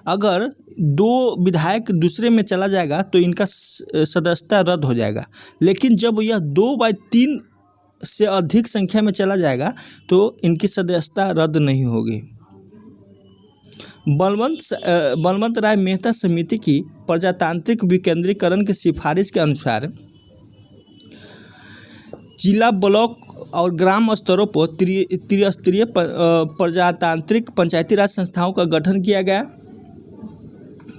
अगर 2 विधायक दूसरे में चला जाएगा तो इनका सदस्यता रद्द हो जाएगा। लेकिन जब यह 2/3 से अधिक संख्या में चला जाएगा तो इनकी सदस्यता रद्द नहीं होगी। बलवंत राय मेहता समिति की प्रजातांत्रिक विकेंद्रीकरण की सिफारिश के अनुसार जिला, ब्लॉक और ग्राम स्तरों पर त्रिस्तरीय प्रजातांत्रिक पंचायती राज संस्थाओं का गठन किया गया।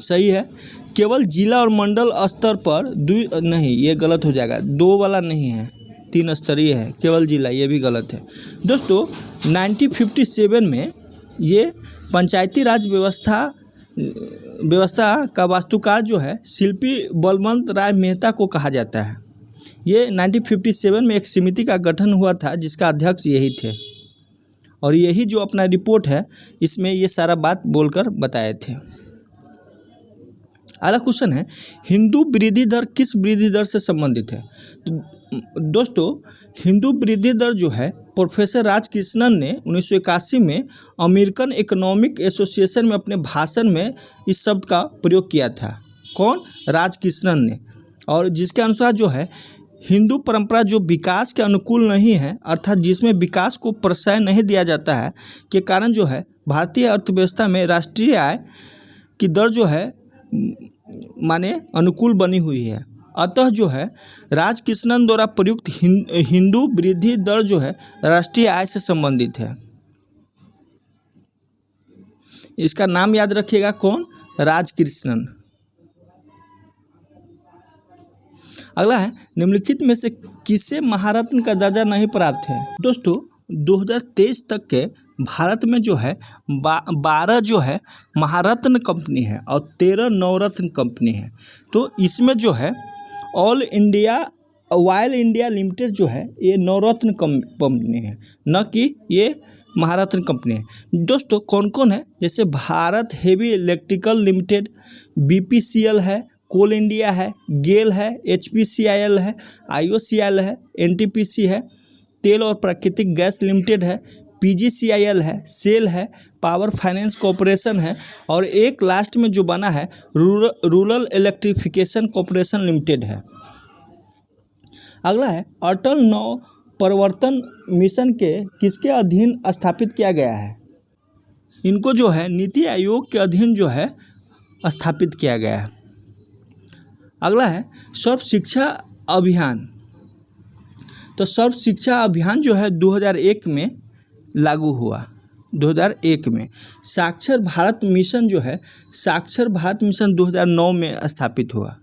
सही है। केवल जिला और मंडल स्तर पर नहीं, ये गलत हो जाएगा, 2 वाला नहीं है, 3 स्तरीय है, केवल जिला, ये भी गलत है। दोस्तों 1957 में ये पंचायती राज व्यवस्था का वास्तुकार जो है शिल्पी बलवंत राय मेहता को कहा जाता है। ये 1957 में एक समिति का गठन हुआ था जिसका अध्यक्ष यही थे, और यही जो अपना रिपोर्ट है इसमें ये सारा बात बोलकर बताए थे। अगला क्वेश्चन है हिंदू वृद्धि दर किस वृद्धि दर से संबंधित है? तो दोस्तों हिंदू वृद्धि दर जो है प्रोफेसर राजकृष्णन ने 1981 में अमेरिकन इकोनॉमिक एसोसिएशन में अपने भाषण में इस शब्द का प्रयोग किया था। कौन? राजकृष्णन ने। और जिसके अनुसार जो है हिंदू परंपरा जो विकास के अनुकूल नहीं है, अर्थात जिसमें विकास को प्रोत्साहन नहीं दिया जाता है, के कारण जो है भारतीय अर्थव्यवस्था में राष्ट्रीय आय की दर जो है माने अनुकूल बनी हुई है। अतः जो है राजकृष्णन द्वारा प्रयुक्त हिंदू वृद्धि दर जो है राष्ट्रीय आय से संबंधित है। इसका नाम याद रखिएगा, कौन? राजकृष्णन। अगला है निम्नलिखित में से किसे महारत्न का दर्जा नहीं प्राप्त है? दोस्तों 2023 तक के भारत में जो है 12 जो है महारत्न कंपनी है और 13 नवरत्न कंपनी है। तो इसमें जो है ऑयल इंडिया लिमिटेड जो है ये नवरत्न कंपनी है, न कि ये महारत्न कंपनी है। दोस्तों कौन कौन है? जैसे Bharat heavy electrical limited, BPCL है, कोल इंडिया है, गेल है, HPCL है, IOCL है, NTPC है, तेल और प्राकृतिक गैस लिमिटेड है, PGCIL है, सेल है, पावर फाइनेंस कॉरपोरेशन है, और एक लास्ट में जो बना है रूरल इलेक्ट्रिफिकेशन कॉरपोरेशन लिमिटेड है। अगला है अटल नव प्रवर्तन मिशन के किसके अधीन स्थापित किया गया है? इनको जो है नीति आयोग के अधीन जो है स्थापित किया गया है। अगला है सर्व शिक्षा अभियान। तो सर्व शिक्षा अभियान जो है 2001 में लागू हुआ। 2001 में साक्षर भारत मिशन जो है साक्षर भारत मिशन 2009 में स्थापित हुआ।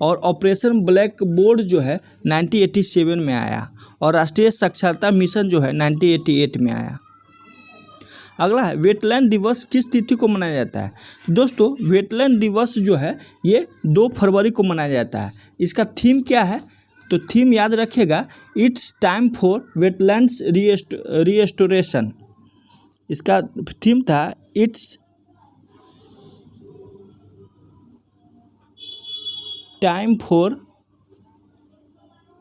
और ऑपरेशन ब्लैक बोर्ड जो है 1987 में आया। और राष्ट्रीय साक्षरता मिशन जो है 1988 में आया। अगला है वेटलैंड दिवस किस तिथि को मनाया जाता है? दोस्तों वेटलैंड दिवस जो है ये 2 फरवरी को मनाया जाता है। इसका थीम क्या है? तो थीम याद रखिएगा, it's time for wetlands restoration. इसका थीम था it's time for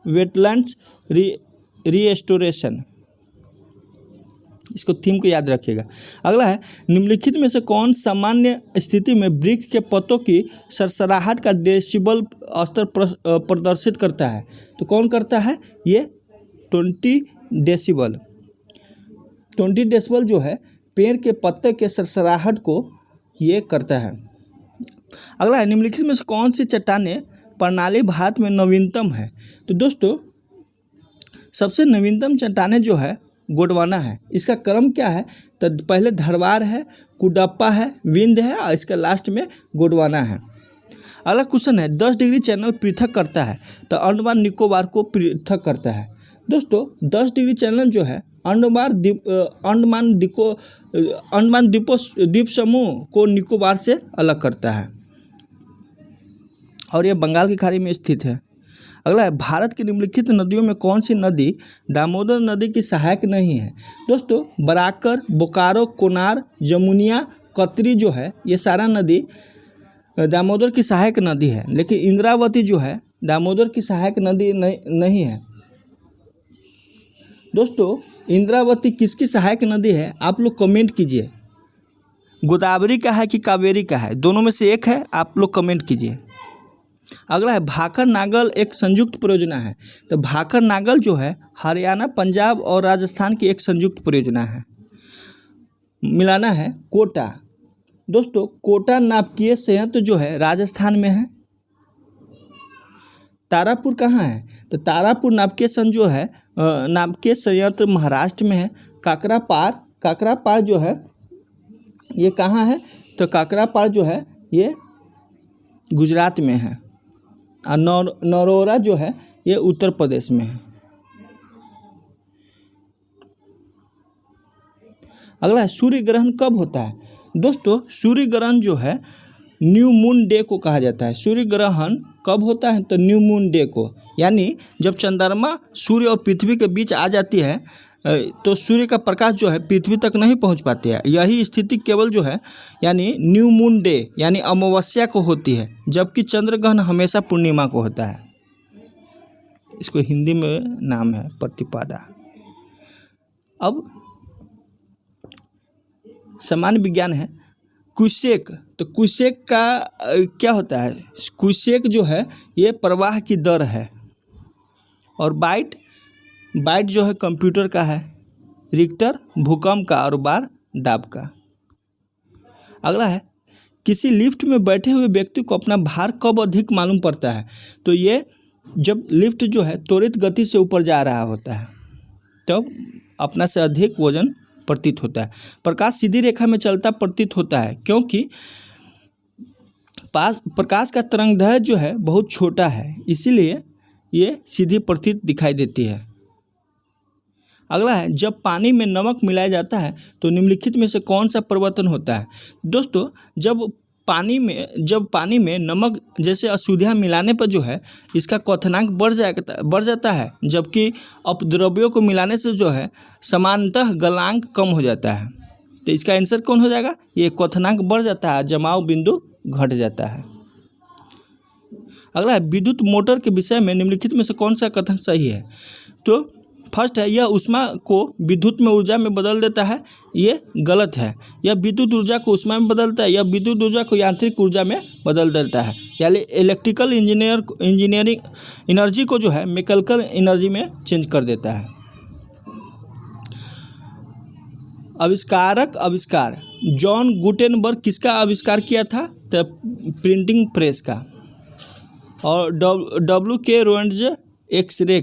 wetlands restoration. इसको थीम को याद रखिएगा। अगला है निम्नलिखित में से कौन सामान्य स्थिति में वृक्ष के पत्तों की सरसराहट का डेसिबल स्तर प्रदर्शित करता है? तो कौन करता है? ये 20 डेसिबल। 20 डेसिबल जो है पेड़ के पत्ते के सरसराहट को ये करता है। अगला है निम्नलिखित में से कौन सी चट्टानें प्रणाली भारत में नवीनतम है? तो दोस्तों सबसे नवीनतम चट्टानें जो है गोंडवाना है। इसका क्रम क्या है? तो पहले धरवार है, कुडप्पा है, विंध्य है और इसका लास्ट में गोंडवाना है। अगला क्वेश्चन है 10 डिग्री चैनल पृथक करता है? तो अंडमान निकोबार को पृथक करता है। दोस्तों 10 डिग्री चैनल जो है अंडमान द्वीप समूह को निकोबार से अलग करता है और यह बंगाल की खाड़ी में स्थित है। अगला है भारत की निम्नलिखित नदियों में कौन सी नदी दामोदर नदी की सहायक नहीं है? दोस्तों बराकर, बोकारो, कोनार, जमुनिया, कतरी जो है ये सारा नदी दामोदर की सहायक नदी है। लेकिन इंद्रावती जो है दामोदर की सहायक नदी नहीं है। दोस्तों इंद्रावती किसकी सहायक नदी है? आप लोग कमेंट कीजिए। गोदावरी का है कि कावेरी का है? दोनों में से एक है, आप लोग कमेंट कीजिए। अगला है भाखर नागल एक संयुक्त परियोजना है। तो भाखर नागल जो है हरियाणा, पंजाब और राजस्थान की एक संयुक्त परियोजना है। मिलाना है कोटा। दोस्तों कोटा नाभिकीय संयंत्र जो है राजस्थान में है। तारापुर कहाँ है? तो तारापुर नाभिकीय संयंत्र महाराष्ट्र में है। काकरापार जो है ये कहाँ है? तो काकरापार जो है ये गुजरात में है। और नरोरा जो है ये उत्तर प्रदेश में है। अगला है सूर्य ग्रहण कब होता है? दोस्तों सूर्य ग्रहण जो है न्यू मून डे को कहा जाता है। सूर्य ग्रहण कब होता है? तो न्यू मून डे को, यानी जब चंद्रमा सूर्य और पृथ्वी के बीच आ जाती है तो सूर्य का प्रकाश जो है पृथ्वी तक नहीं पहुंच पाती है। यही स्थिति केवल जो है यानी न्यू मून डे यानी अमावस्या को होती है, जबकि चंद्र ग्रहण हमेशा पूर्णिमा को होता है। इसको हिंदी में नाम है प्रतिपदा। अब सामान्य विज्ञान है कुसेक। तो कुसेक का क्या होता है? कुसेक जो है ये प्रवाह की दर है। और बाइट जो है कंप्यूटर का है। रिक्टर भूकंप का और बार दाब का। अगला है किसी लिफ्ट में बैठे हुए व्यक्ति को अपना भार कब अधिक मालूम पड़ता है? तो ये जब लिफ्ट जो है त्वरित गति से ऊपर जा रहा होता है तब अपना से अधिक वजन प्रतीत होता है। प्रकाश सीधी रेखा में चलता प्रतीत होता है क्योंकि प्रकाश का तरंगदैर्घ्य जो है बहुत छोटा है, इसीलिए ये सीधी प्रतीत दिखाई देती है। अगला है जब पानी में नमक मिलाया जाता है तो निम्नलिखित में से कौन सा परिवर्तन होता है? दोस्तों जब पानी में नमक जैसे अशुद्धियाँ मिलाने पर जो है इसका क्वथनांक बढ़ जाता है, जबकि अपद्रव्यों को मिलाने से जो है समानतः गलनांक कम हो जाता है। तो इसका आंसर कौन हो जाएगा? ये क्वथनांक बढ़ जाता है, जमाव बिंदु घट जाता है। अगला है विद्युत मोटर के विषय में निम्नलिखित में से कौन सा कथन सही है? तो फर्स्ट है यह ऊष्मा को विद्युत में ऊर्जा में बदल देता है, ये गलत है। यह विद्युत ऊर्जा को ऊष्मा में बदलता है, यह विद्युत ऊर्जा को यांत्रिक ऊर्जा में बदल देता है। यानी इलेक्ट्रिकल इंजीनियरिंग एनर्जी को जो है मैकेनिकल एनर्जी में चेंज कर देता है। आविष्कार जॉन गुटेनबर्ग किसका आविष्कार किया था? तो प्रिंटिंग प्रेस का। और W.K. रोएंट्ज एक्सरे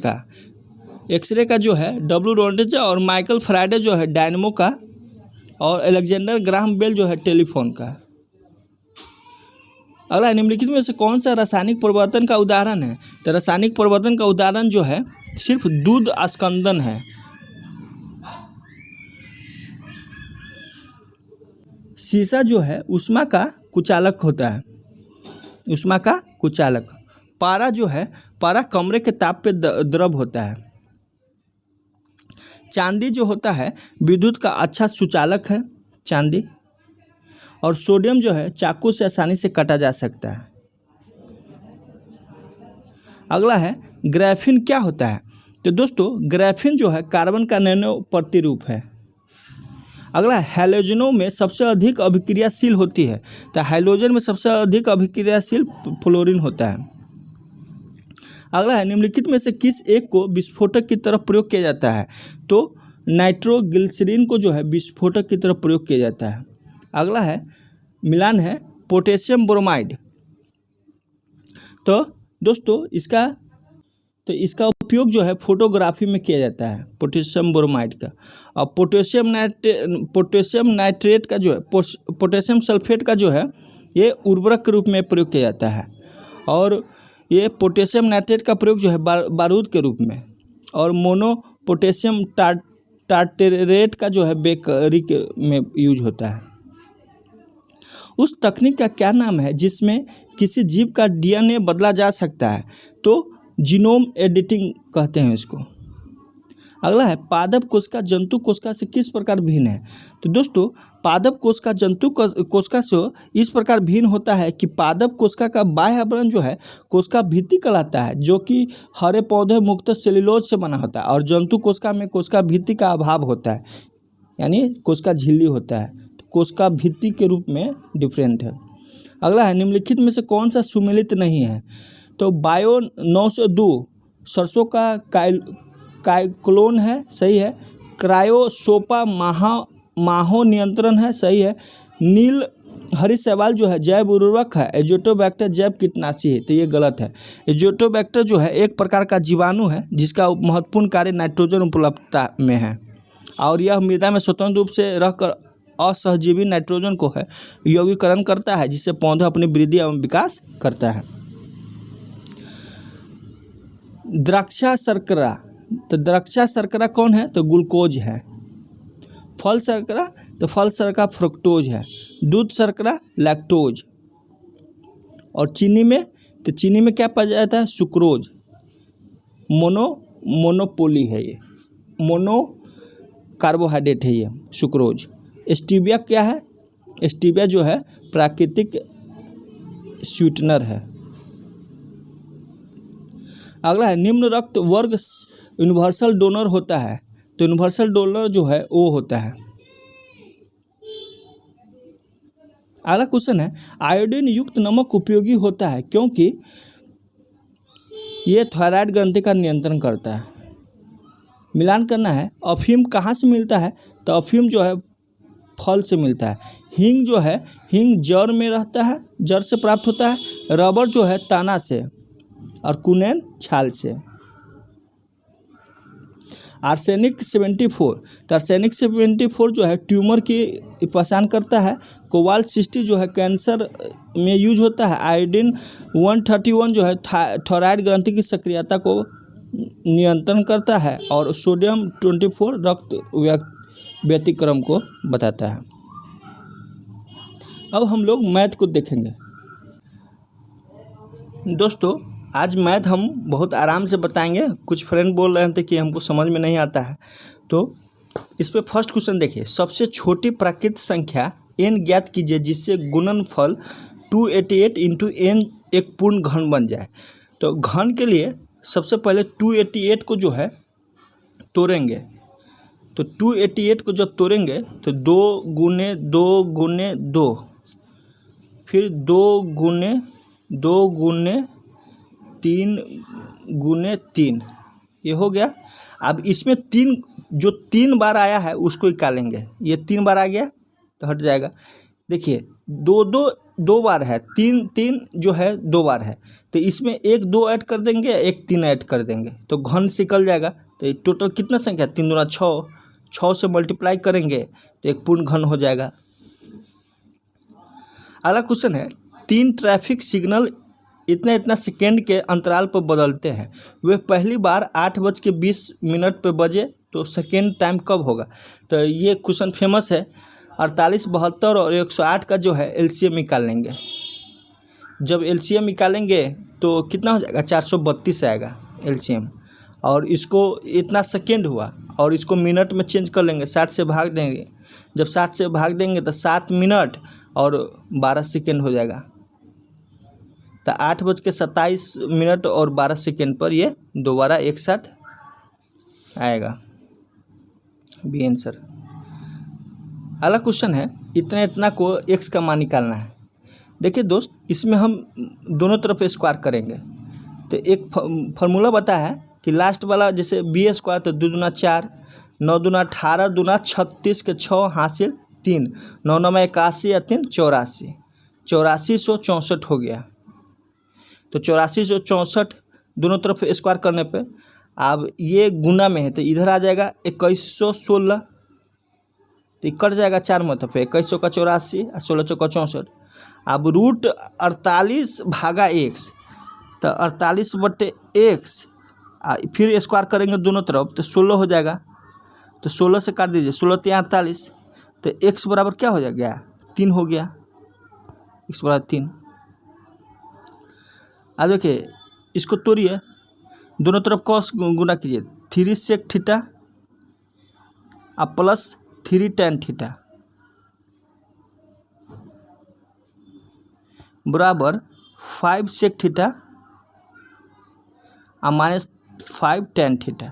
का जो है W. रोएंट्ज, और माइकल फैराडे जो है डायनेमो का, और अलेक्जेंडर ग्राहम बेल जो है टेलीफोन का। अगला, निम्नलिखित में से कौन सा रासायनिक परिवर्तन का उदाहरण है? तो रासायनिक परिवर्तन का उदाहरण जो है सिर्फ दूध अस्कंदन है। शीशा जो है ऊष्मा का कुचालक होता है, ऊष्मा का कुचालक। पारा जो है, पारा कमरे के ताप पे द्रव होता है। चांदी जो होता है विद्युत का अच्छा सुचालक है, चांदी। और सोडियम जो है चाकू से आसानी से काटा जा सकता है। अगला है ग्राफीन क्या होता है? तो दोस्तों ग्राफीन जो है कार्बन का नैनो प्रतिरूप है। अगला, हैलोजनों में सबसे अधिक अभिक्रियाशील होती है, तो हाइड्रोजन में सबसे अधिक अभिक्रियाशील फ्लोरीन होता है। अगला है निम्नलिखित में से किस एक को विस्फोटक की तरफ प्रयोग किया जाता है? तो नाइट्रोग्लिसरीन को जो है विस्फोटक की तरफ प्रयोग किया जाता है। अगला है मिलान है पोटेशियम ब्रोमाइड। तो दोस्तों इसका उपयोग जो है फोटोग्राफी में किया जाता है, पोटेशियम ब्रोमाइड का। और पोटेशियम नाइट्रेट का जो है, पोटेशियम सल्फेट का जो है ये उर्वरक के रूप में प्रयोग किया जाता है। और ये पोटेशियम नाइट्रेट का प्रयोग जो है बारूद के रूप में। और मोनो पोटेशियम टार्टरेट का जो है बेकरी के में यूज होता है। उस तकनीक का क्या नाम है जिसमें किसी जीव का DNA बदला जा सकता है? तो जीनोम एडिटिंग कहते हैं इसको। अगला है पादप कोशिका जंतु कोशिका से किस प्रकार भिन्न है? तो दोस्तों पादप कोशिका जंतु कोशिका से इस प्रकार भिन्न होता है कि पादप कोशिका का बाह्य आवरण जो है कोशिका भित्ति कहलाता है, जो कि हरे पौधे मुक्त सेल्यूलोज से बना होता है। और जंतु कोशिका में कोशिका भित्ति का अभाव होता है, यानी कोशिका झिल्ली होता है, तो कोशिका भित्ति के रूप में डिफरेंट है। अगला है निम्नलिखित में से कौन सा सुमेलित नहीं है? तो बायो 902 सरसों का काइक्लोन है, सही है। क्रायोसोपा माहो नियंत्रण है, सही है। नील हरी शैवाल जो है जैव उर्वरक है। एजोटोबैक्टर जैव कीटनाशी है, तो ये गलत है। एजोटोबैक्टर जो है एक प्रकार का जीवाणु है जिसका महत्वपूर्ण कार्य नाइट्रोजन उपलब्धता में है, और यह मृदा में स्वतंत्र रूप से रहकर असहजीवी नाइट्रोजन को है यौगिकरण करता है, जिससे पौधा अपनी वृद्धि एवं विकास करता है। द्राक्षा शर्करा, तो द्राक्षा शर्करा कौन है? तो ग्लूकोज है। फल शर्करा, तो फल शर्करा फ्रुक्टोज है। दूध शर्करा लैक्टोज। और चीनी में, तो चीनी में क्या पाया जाता है? सुक्रोज। मोनोपोली है ये, मोनो कार्बोहाइड्रेट है ये सुक्रोज। स्टीविया क्या है? स्टीविया जो है प्राकृतिक स्वीटनर है। अगला है निम्न रक्त वर्ग यूनिवर्सल डोनर होता है, तो यूनिवर्सल डोनर जो है वो होता है। अगला क्वेश्चन है आयोडीन युक्त नमक उपयोगी होता है क्योंकि ये थायराइड ग्रंथि का नियंत्रण करता है। मिलान करना है अफीम कहाँ से मिलता है? तो अफीम जो है फल से मिलता है। हींग जो है, हींग जड़ में रहता है, जड़ से प्राप्त होता है। रबर जो है ताना से, और कुनेन छाल से। आर्सेनिक 74, तो आर्सेनिक 74 जो है ट्यूमर की पहचान करता है। कोबाल्ट 60 जो है कैंसर में यूज होता है। आयोडीन 131 जो है थायराइड ग्रंथि की सक्रियता को नियंत्रण करता है। और सोडियम 24 रक्त व्यतिक्रम को बताता है। अब हम लोग मैथ को देखेंगे। दोस्तों आज मैथ हम बहुत आराम से बताएंगे। कुछ फ्रेंड बोल रहे थे कि हमको समझ में नहीं आता है, तो इस पे फर्स्ट क्वेश्चन देखिए। सबसे छोटी प्राकृतिक संख्या n ज्ञात कीजिए जिससे गुणनफल 288 इंटू n एक पूर्ण घन बन जाए। तो घन के लिए सबसे पहले 288 को जो है, तोड़ेंगे तो 288 को जब तोड़ेंगे तो 2 गुने 2 गुने 2, फिर 2 गुने 2 गुने 3 गुने 3, ये हो गया। अब इसमें 3 जो 3 बार आया है उसको निकालेंगे। ये 3 बार आ गया तो हट जाएगा। देखिए 2 बार है, 3 जो है 2 बार है, तो इसमें एक 2 ऐड कर देंगे, एक 3 ऐड कर देंगे तो घन से निकल जाएगा। तो ये टोटल कितना संख्या, 3 दूना 6, 6 से मल्टीप्लाई करेंगे तो एक पूर्ण घन हो जाएगा। अगला क्वेश्चन है, 3 ट्रैफिक सिग्नल इतना सेकेंड के अंतराल पर बदलते हैं, वे पहली बार 8:20 पे बजे तो सेकेंड टाइम कब होगा। तो ये क्वेश्चन फेमस है। 48, 72 और 108 का जो है एलसीएम निकाल लेंगे। जब एलसीएम निकालेंगे तो कितना हो जाएगा, 432 आएगा एलसीएम। और इसको इतना सेकेंड हुआ और इसको मिनट में चेंज कर लेंगे, 60 से भाग देंगे। जब 60 से भाग देंगे तो 7 मिनट और 12 सेकेंड हो जाएगा। तो 8:27 और 12 सेकेंड पर ये दोबारा एक साथ आएगा, बी आंसर। अगला क्वेश्चन है, इतना को x का मान निकालना है। देखिए दोस्त, इसमें हम दोनों तरफ स्क्वायर करेंगे तो एक फार्मूला बता है कि लास्ट वाला जैसे बी स्क्वायर तो 2 दूना 4, 9 दूना 18, दूना 36 के 6 हासिल 3, 9 9 में 81 या 3 84, 8464 हो गया। तो 8464 दोनों तरफ स्क्वायर करने पे अब ये गुना में है तो इधर आ जाएगा 2116, तो कट जाएगा 4 मतलब 21 का 84 और 16 चौका 64। अब √48 भागा x, तो 48/x फिर स्क्वायर करेंगे दोनों तरफ तो 16 हो जाएगा। तो 16 से काट दीजिए, 16 3 48, तो x बराबर क्या हो जाएगा, 3 हो गया, x बराबर 3। अब देखिए इसको तोड़िए, दोनों तरफ कॉस गुना कीजिए, 3 sec थीटा अब प्लस 3 tan थीटा बराबर 5 sec थीटा और -5 tan थीटा।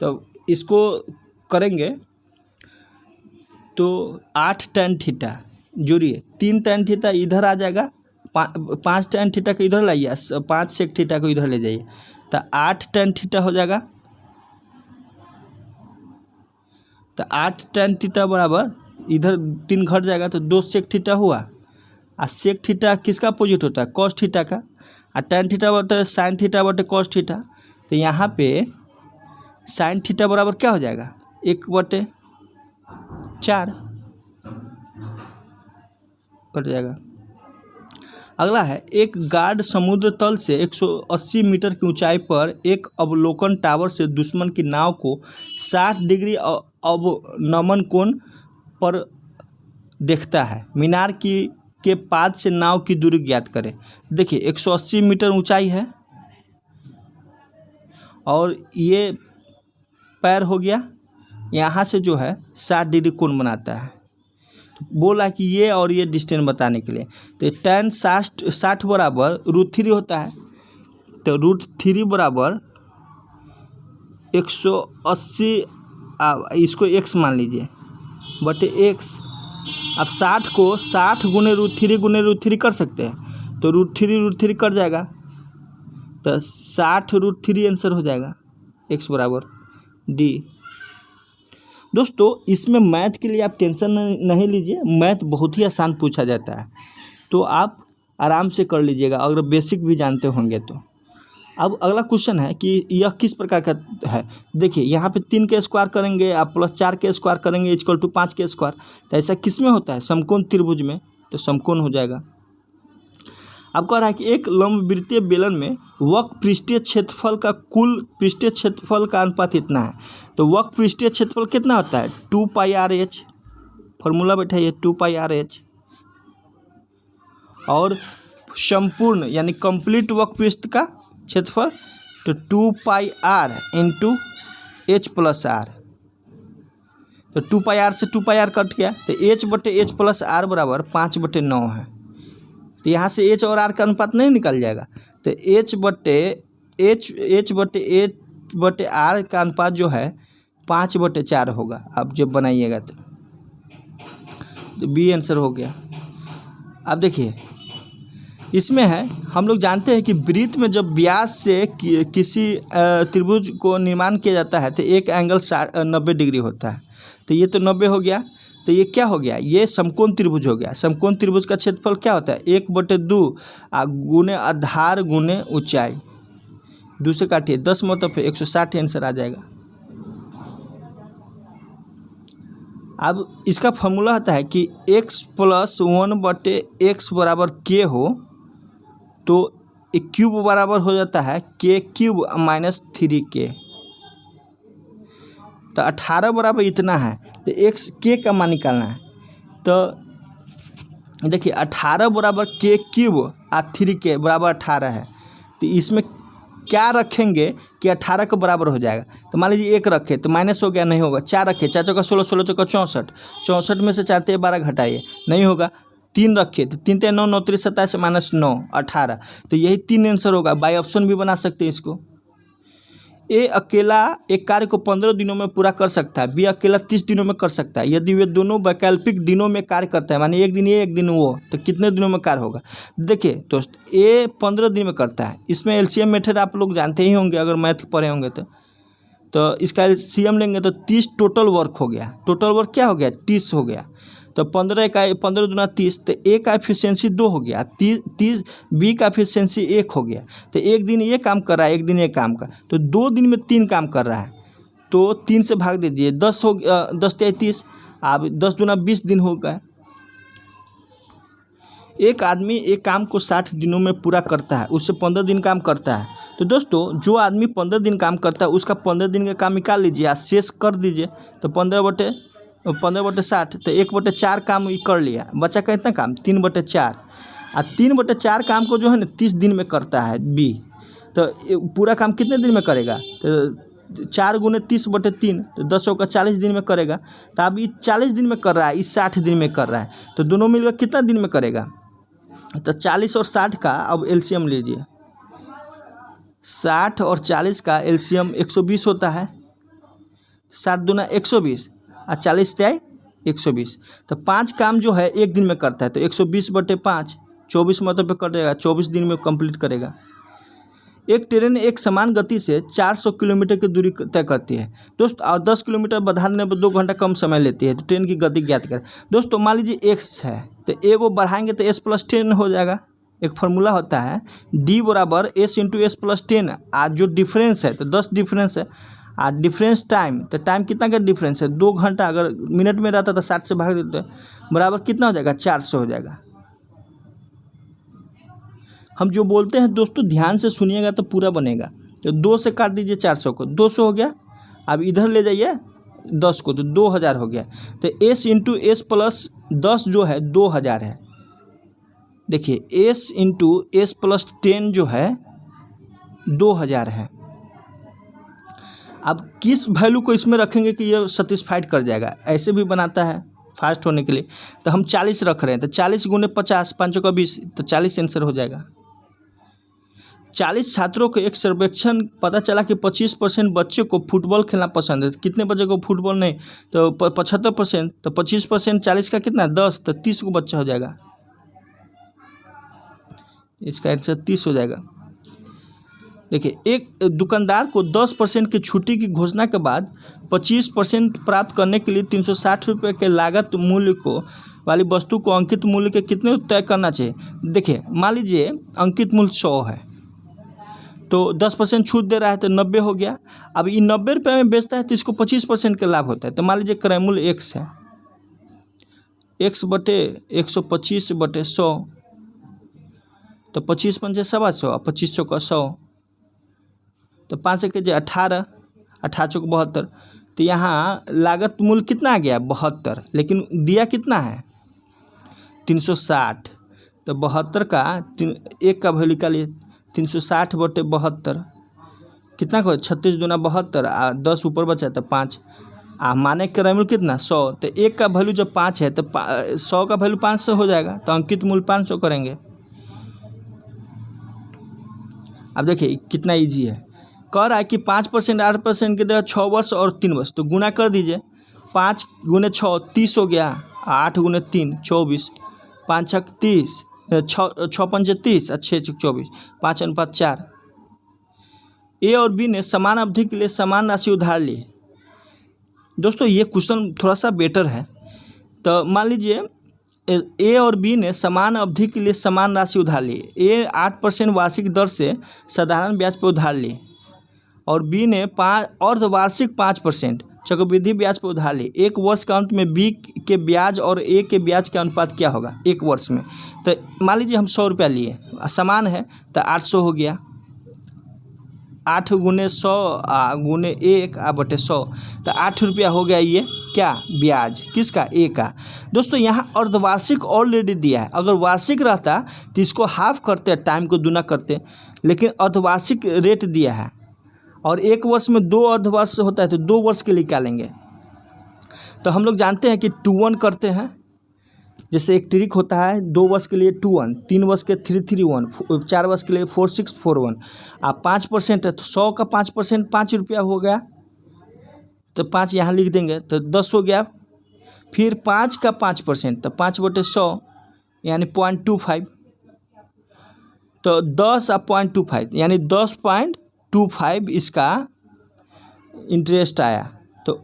तो इसको करेंगे तो 8 tan थीटा जोड़िए, 3 tan थीटा इधर आ जाएगा, 5 tan थीटा को इधर लाइए, 5 sec थीटा को इधर ले जाइए, तो 8 tan थीटा हो जाएगा। तो 8 tan थीटा बराबर इधर 3 घट जाएगा तो 2 sec थीटा हुआ। और sec थीटा किसका अपोजिट होता है, cos थीटा का, और tan थीटा बटे sin थीटा बटे cos थीटा। तो यहाँ पे sin थीटा बराबर क्या हो जाएगा, 1/4 कट जाएगा। अगला है, एक गार्ड समुद्र तल से 180 मीटर की ऊंचाई पर एक अवलोकन टावर से दुश्मन की नाव को 60 डिग्री अवनमन कोण पर देखता है। मीनार के पाद से नाव की दूरी ज्ञात करें। देखिए 180 मीटर ऊंचाई है और ये पैर हो गया, यहाँ से जो है 60 डिग्री कोण बनाता है। तो बोला कि ये और ये डिस्टेंस बताने के लिए, तो tan 60 बराबर √3 होता है। तो √3 बराबर 180, इसको x मान लीजिए बटे x। अब 60 को 60 गुने √3 कर सकते हैं, तो √3 कट जाएगा, तो 60 √3 आंसर हो जाएगा, x बराबर d। दोस्तों इसमें मैथ के लिए आप टेंशन नहीं लीजिए, मैथ बहुत ही आसान पूछा जाता है, तो आप आराम से कर लीजिएगा अगर बेसिक भी जानते होंगे तो। अब अगला क्वेश्चन है कि यह किस प्रकार का है। देखिए यहाँ पे 3 के स्क्वायर करेंगे आप प्लस 4 के स्क्वायर करेंगे इक्वल टू 5 के स्क्वायर, तो ऐसा किस में होता है, समकोण त्रिभुज में, तो समकोण हो जाएगा। अब कह रहा है कि एक लंबवृत्तीय बेलन में वक्र पृष्ठीय क्षेत्रफल का कुल पृष्ठीय क्षेत्रफल का अनुपात इतना है। तो वक्र पृष्ठीय क्षेत्रफल कितना होता है, 2πr/h, फॉर्मूला बैठाइए 2πr/h। और संपूर्ण यानी कंप्लीट वक्र पृष्ठ का क्षेत्रफल तो 2πr × h+r। तो 2πr से 2πr कट गया, तो h/h+r बराबर 5/9 है। तो यहाँ से h और r का अनुपात नहीं निकल जाएगा, तो h/h बटे आर का अनुपात जो है 5/4 होगा। आप जब बनाइएगा तो बी आंसर हो गया। अब देखिए इसमें है, हम लोग जानते हैं कि वृत्त में जब व्यास से किसी त्रिभुज को निर्माण किया जाता है तो एक एंगल 90 डिग्री होता है। तो ये तो 90 हो गया। तो ये क्या हो गया, ये समकोण त्रिभुज हो गया। समकोण त्रिभुज का क्षेत्रफल क्या होता है 1/2 गुने आधार गुने ऊंचाई। 2 से काटिए 10 मतलब 160 आंसर आ जाएगा। अब इसका फॉर्मूला होता है कि x + 1/x बराबर k हो तो एक क्यूब बराबर हो जाता है k³ - 3k। तो 18 बराबर इतना है तो x k का मान निकालना है। तो देखिए 18 बराबर k³ और 3k बराबर 18 है। तो इसमें क्या रखेंगे कि 18 के बराबर हो जाएगा। तो मान लीजिए 1 रखे तो माइनस हो गया, नहीं होगा। 4 रखे, 4 चौका 16, 16 चौका 64, 64 में से 4 × 12 घटाइए, नहीं होगा। 3 रखे तो 3 × 9 9 × 27 -9 18। तो यही 3 आंसर होगा। बाई ऑप्शन भी बना सकते हैं इसको। ए अकेला एक कार्य को 15 दिनों में पूरा कर सकता है, बी अकेला 30 दिनों में कर सकता है। यदि वे दोनों वैकल्पिक दिनों में कार्य करता है, माने एक दिन ये एक दिन वो, तो कितने दिनों में कार्य होगा। देखिए दोस्त, ए 15 दिन में करता है। इसमें एलसीएम मेथड आप लोग जानते ही होंगे, अगर मैथ पढ़े होंगे तो इसका एलसीएम लेंगे तो 30 टोटल वर्क हो गया। टोटल वर्क क्या हो गया 30 हो गया। तो 15 दूना 30, तो ए का एफिशिएंसी 2 हो गया। 30 बी का एफिशिएंसी 1 हो गया। तो एक दिन ये काम कर रहा है, एक दिन ये काम कर, तो 2 दिन में 3 काम कर रहा है। तो 3 से भाग दीजिए, 10 हो 10 × 30, अब 10 दूना 20 दिन हो गए। एक आदमी एक काम को 60 दिनों में पूरा करता है, उससे 15 दिन काम करता है। तो दोस्तों जो आदमी 15 दिन काम करता है उसका 15 दिन का काम निकाल लीजिए, शेष कर दीजिए। तो 15/60, तो 1/4 काम ये कर लिया, बचा कितना काम 3/4। और 3/4 काम को जो है ना 30 दिन में करता है बी। तो पूरा काम कितने दिन में करेगा, तो 4 × 30/3, तो 10 का 40 दिन में करेगा। तो अब ये 40 दिन में कर रहा है, इस 60 दिन में कर रहा है। तो दोनों मिलकर कितना दिन में करेगा, तो 40 और 60 का अब एलसीएम लीजिए। 60 और 40 का एलसीएम 120 होता है। 60 दूना 120 और 40 × 120। तो 5 काम जो है एक दिन में करता है, तो 120/5 24 मतलब पे कर देगा, 24 दिन में कंप्लीट करेगा। एक ट्रेन एक समान गति से 400 किलोमीटर की दूरी तय करती है दोस्त, और 10 किलोमीटर बढ़ाने पर 2 घंटा कम समय लेती है। तो ट्रेन की गति ज्ञात करें। दोस्तों मान लीजिए x है, तो a को बढ़ाएंगे तो s + 10 हो जाएगा। एक फार्मूला होता है d बराबर s × s + 10। आज जो डिफरेंस है तो 10 डिफरेंस है, और डिफरेंस टाइम, तो टाइम कितना का डिफरेंस है 2 घंटा। अगर मिनट में रहता तो 60 से भाग देते, बराबर कितना हो जाएगा 400 हो जाएगा। हम जो बोलते हैं दोस्तों ध्यान से सुनिएगा तो पूरा बनेगा। तो 2 से काट दीजिए 400 को, 200 हो गया। अब इधर ले जाइए 10 को, तो 2000 हो गया। तो s × s + 10 जो है 2000 है। देखिए s × s + 10 जो है 2000 है। अब किस वैल्यू को इसमें रखेंगे कि ये सेटिस्फाइड कर जाएगा, ऐसे भी बनाता है फास्ट होने के लिए। तो हम 40 रख रहे हैं, तो 40 × 50 5 का 20, तो 40 आंसर हो जाएगा। 40 छात्रों के एक सर्वेक्षण पता चला कि 25% बच्चे को फुटबॉल खेलना पसंद है। कितने बच्चे को फुटबॉल नहीं, तो 75%। तो 25% 40 का कितना 10, तो 30 को बच्चा हो जाएगा। इसका आंसर 30 हो जाएगा। देखिए एक दुकानदार को 10% की छुट्टी की घोषणा के बाद 25% प्राप्त करने के लिए 360 रुपये के लागत मूल्य को वाली वस्तु को अंकित मूल्य के कितने तय करना चाहिए। देखिए मान लीजिए अंकित मूल्य 100 है, तो 10% छूट दे रहा है तो 90 हो गया। अब ये 90 रुपये में बेचता है तो इसको 25% का लाभ होता है। तो मान लीजिए क्रय मूल्य x है, x/125/100, तो 25 × 5 = 125 और 25 × 100, तो 5 से कीजिए 18, 18 × 72। तो यहाँ लागत मूल्य कितना आ गया 72, लेकिन दिया कितना है 360। तो 72 का 1 का वैल्यू निकालिए, 360/72 कितना को 36 दूना 72, 10 ऊपर बचा तो 5, माने क्रय मूल्य कितना 100। तो 1 का वैल्यू जब 5 है तो 100 का वैल्यू 500 हो जाएगा। तो अंकित मूल्य 500 करेंगे। अब देखिए कितना ईजी है। कह रहा है कि 5% 8% की जगह 6 वर्ष और 3 वर्ष, तो गुना कर दीजिए। 5 गुने 6 30 हो गया, 8 गुने 3 24, 5 छक 30, 6 पंचे 30 और 6 छक 24, 5:4। ए और बी ने समान अवधि के लिए समान राशि उधार ली। दोस्तों ये क्वेश्चन थोड़ा सा बेटर है। तो मान लीजिए ए और बी ने समान अवधि के लिए समान राशि उधार ली। ए 8% वार्षिक दर से साधारण ब्याज पर उधार ली और बी ने अर्धवार्षिक 5% चक्रवृद्धि ब्याज पर उधार ली। एक वर्ष के अंत में बी के ब्याज और ए के ब्याज का अनुपात क्या होगा एक वर्ष में? तो मान लीजिए हम 100 रुपया लिए, समान है तो 800 हो गया। 8 गुने 100 गुने 1 बटे 100, तो 8 रुपया हो गया। ये क्या ब्याज किसका? ए का। दोस्तों यहाँ अर्धवार्षिक ऑलरेडी दिया है, अगर वार्षिक रहता तो इसको हाफ करते, टाइम को दूना करते, लेकिन अर्धवार्षिक रेट दिया है और एक वर्ष में 2 अर्धवर्ष होता है तो 2 वर्ष के लिए निकालेंगे। तो हम लोग जानते हैं कि 2-1 करते हैं, जैसे एक ट्रिक होता है 2 वर्ष के लिए 2-1, 3 वर्ष के 3-3-1, 4 वर्ष के लिए 4-6-4-1। आप 5% है तो 100 का 5% 5 रुपया हो गया, तो 5 यहाँ लिख देंगे तो 10 हो गया। फिर 5 का 5% तो 5/100 यानी 0.25, तो 10 और 0.25 यानी 10.25 इसका इंटरेस्ट आया, तो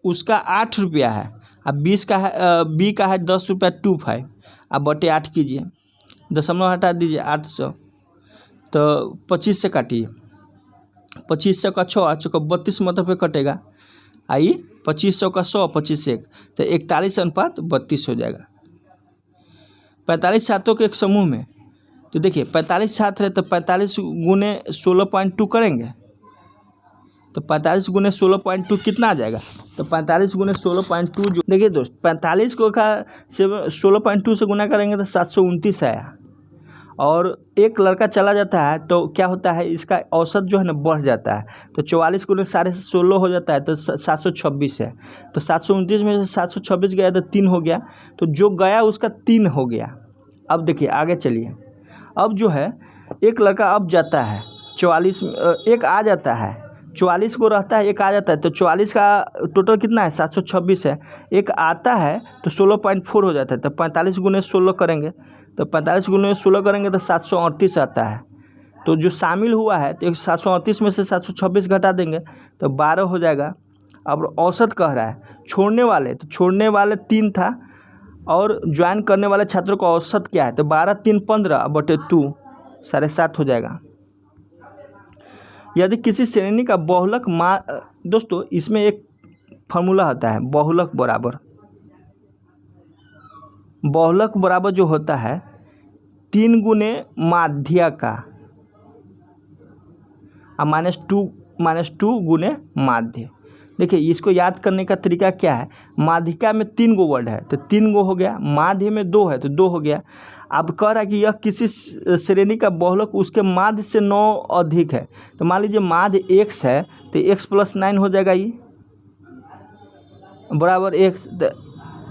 उसका 8 रुपया है। अब 20 का है, बी का है 10 रुपया 25, अब बटे 8 कीजिए, दशमलव हटा दीजिए 800, तो 25 से काटिए, 2500 का 6 चौका 32 मतलब पे कटेगा। आई 2500 का 100 25 1 तो 41:32 हो जाएगा। 45 छात्रों के एक समूह में, तो देखिए 45 छात्र है तो 45 गुने 16.2 करेंगे, तो 45 गुने 16.2 कितना आ जाएगा? तो 45 गुने 16.2 जो देखिए दोस्त 45 को का से 16.2 से गुना करेंगे तो 729 आया, और एक लड़का चला जाता है तो क्या होता है इसका औसत जो है ना बढ़ जाता है, तो 44 गुने 16.5 हो जाता है तो 726 है, तो 729 में से 726 गया तो 3 हो गया, तो जो गया उसका 3 हो गया। अब देखिए आगे चलिए, अब जो है एक लड़का अब जाता है 44, एक आ जाता है 44 को रहता है, एक आ जाता है, तो 44 का टोटल कितना है 726 है, एक आता है तो 16.4 हो जाता है, तो 45 गुने 16 करेंगे, तो 45 गुने 16 करेंगे तो 738 आता है। तो जो शामिल हुआ है तो 738 में से 726 घटा देंगे तो 12 हो जाएगा। अब औसत कह रहा है छोड़ने वाले, तो छोड़ने वाले 3 था और ज्वाइन करने वाले छात्रों का औसत क्या है, तो 12 3 15 बटे 2 7.5 हो जाएगा। यदि किसी श्रेणी का बहुलक दोस्तों इसमें एक फार्मूला होता है, बहुलक बराबर जो होता है 3 गुने माध्य का -2 गुने माध्य। देखिए इसको याद करने का तरीका क्या है, माध्यिका में 3 गो वर्ड है तो 3 गो हो गया, माध्य में 2 है तो 2 हो गया। अब कह रहा है कि यह किसी श्रेणी का बहुलक उसके माध्य से 9 अधिक है, तो मान लीजिए माध्य x है तो x + 9 हो जाएगा, ये बराबर x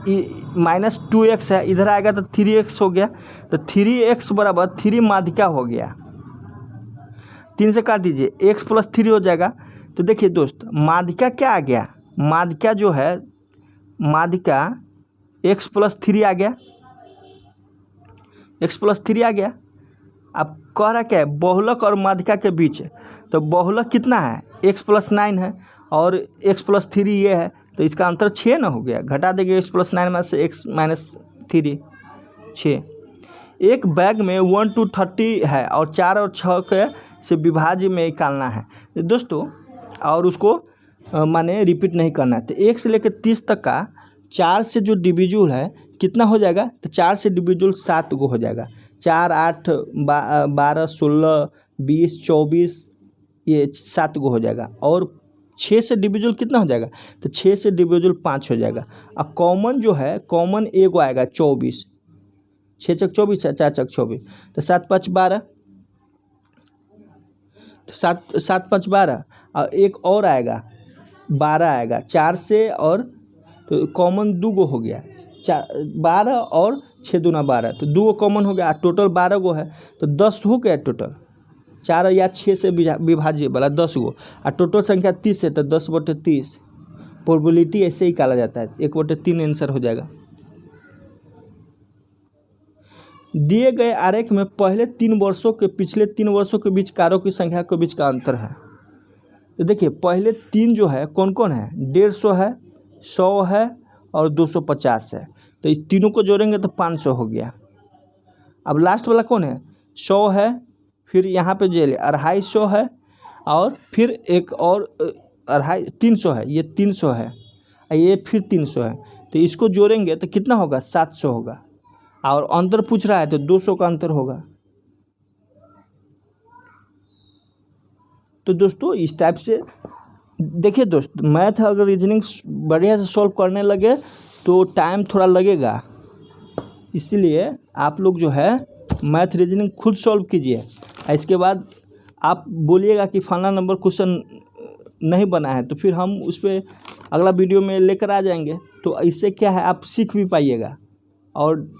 -2x है, इधर आएगा तो 3x हो गया, तो 3x बराबर 3 माध्यिका हो गया। 3 से काट दीजिए, x + 3 हो जाएगा। तो देखिए दोस्त माध्यिका क्या आ गया, माध्यिका जो है माध्यिका x + 3 आ गया, x + 3 आ गया। अब कह रहा क्या है बहुलक और माध्यिका के बीच, तो बहुलक कितना है x + 9 है और x + 3 ये है, तो इसका अंतर 6 ना हो गया, घटा देंगे x + 9 में से x - 3 6। एक बैग में 1 to 30 है और 4 और 6 के से विभाज्य में निकालना है दोस्तों, और उसको माने रिपीट नहीं करना है। तो 1 से लेकर 30 तक का 4 से जो डिविजुअल है कितना हो जाएगा, तो 4 से डिविजुअल 7 गो हो जाएगा, 4 8 12 16 20 24 ये 7 गो हो जाएगा। और 6 से डिविजुअल कितना हो जाएगा, तो 6 से डिविजुअल 5 हो जाएगा। अब कॉमन जो है कॉमन एक आएगा 24, 6 चक 24 है, 4 चक 24, तो 7 5 12, तो 7 5 12 और एक और आएगा 12 आएगा 4 से, और तो कॉमन 2 गो हो गया, 12 और 6 दूना 12, तो 2 गो कॉमन हो गया, टोटल 12 गो है तो 10 हो गया टोटल। 4 या 6 से विभाज्य वाला 10 गो, और टोटल संख्या 30 है तो 10/30। प्रोबेबिलिटी ऐसे ही निकाला जाता है, 1/3 आंसर हो जाएगा। दिए गए आरेख में पहले 3 वर्षों के पिछले 3 वर्षों के बीच कारों की संख्या के बीच का अंतर है। तो देखिए पहले 3 जो है कौन कौन है, 150 है, 100 है और 250 है। तो इस तीनों को जोड़ेंगे तो 500 हो गया। अब लास्ट वाला कौन है, 100 है, फिर यहाँ पे जेल 250 है, और फिर एक और 300 है, ये 300 है, ये फिर 300 है। तो इसको जोड़ेंगे तो कितना होगा, 700 होगा। और अंतर पूछ रहा है तो 200 का अंतर होगा। तो दोस्तों इस टाइप से देखिए दोस्त, मैथ अगर रीजनिंग बढ़िया से सॉल्व करने लगे तो टाइम थोड़ा लगेगा, इसलिए आप लोग जो है मैथ रीजनिंग खुद सॉल्व कीजिए। इसके बाद आप बोलिएगा कि फलाना नंबर क्वेश्चन नहीं बना है, तो फिर हम उस पर अगला वीडियो में लेकर आ जाएंगे। तो इससे क्या है, आप सीख भी पाइएगा और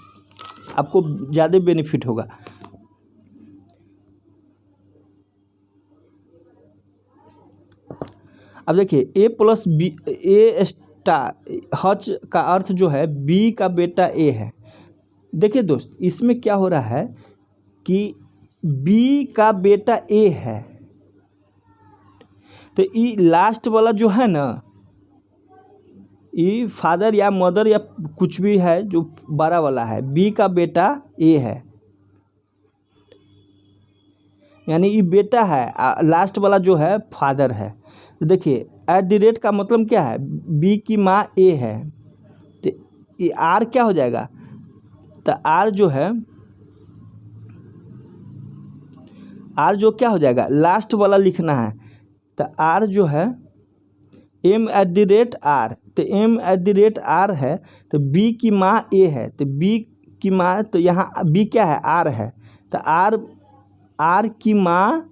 आपको ज़्यादा बेनिफिट होगा। अब देखिए a + b, a star Hutch का अर्थ जो है b का बेटा a है। देखिए दोस्त इसमें क्या हो रहा है कि b का बेटा a है, तो ये लास्ट वाला जो है ना, ये फादर या मदर या कुछ भी है, जो बड़ा वाला है b का बेटा a है, यानी ये बेटा है, लास्ट वाला जो है फादर है। तो देखिए @ का मतलब क्या है, b की माँ a है, तो ये r क्या हो जाएगा, तो r जो है, r जो क्या हो जाएगा, लास्ट वाला लिखना है। तो r जो है m@r, तो m@r है, तो b की माँ a है, तो b की माँ, तो यहाँ b क्या है, r है, तो r की माँ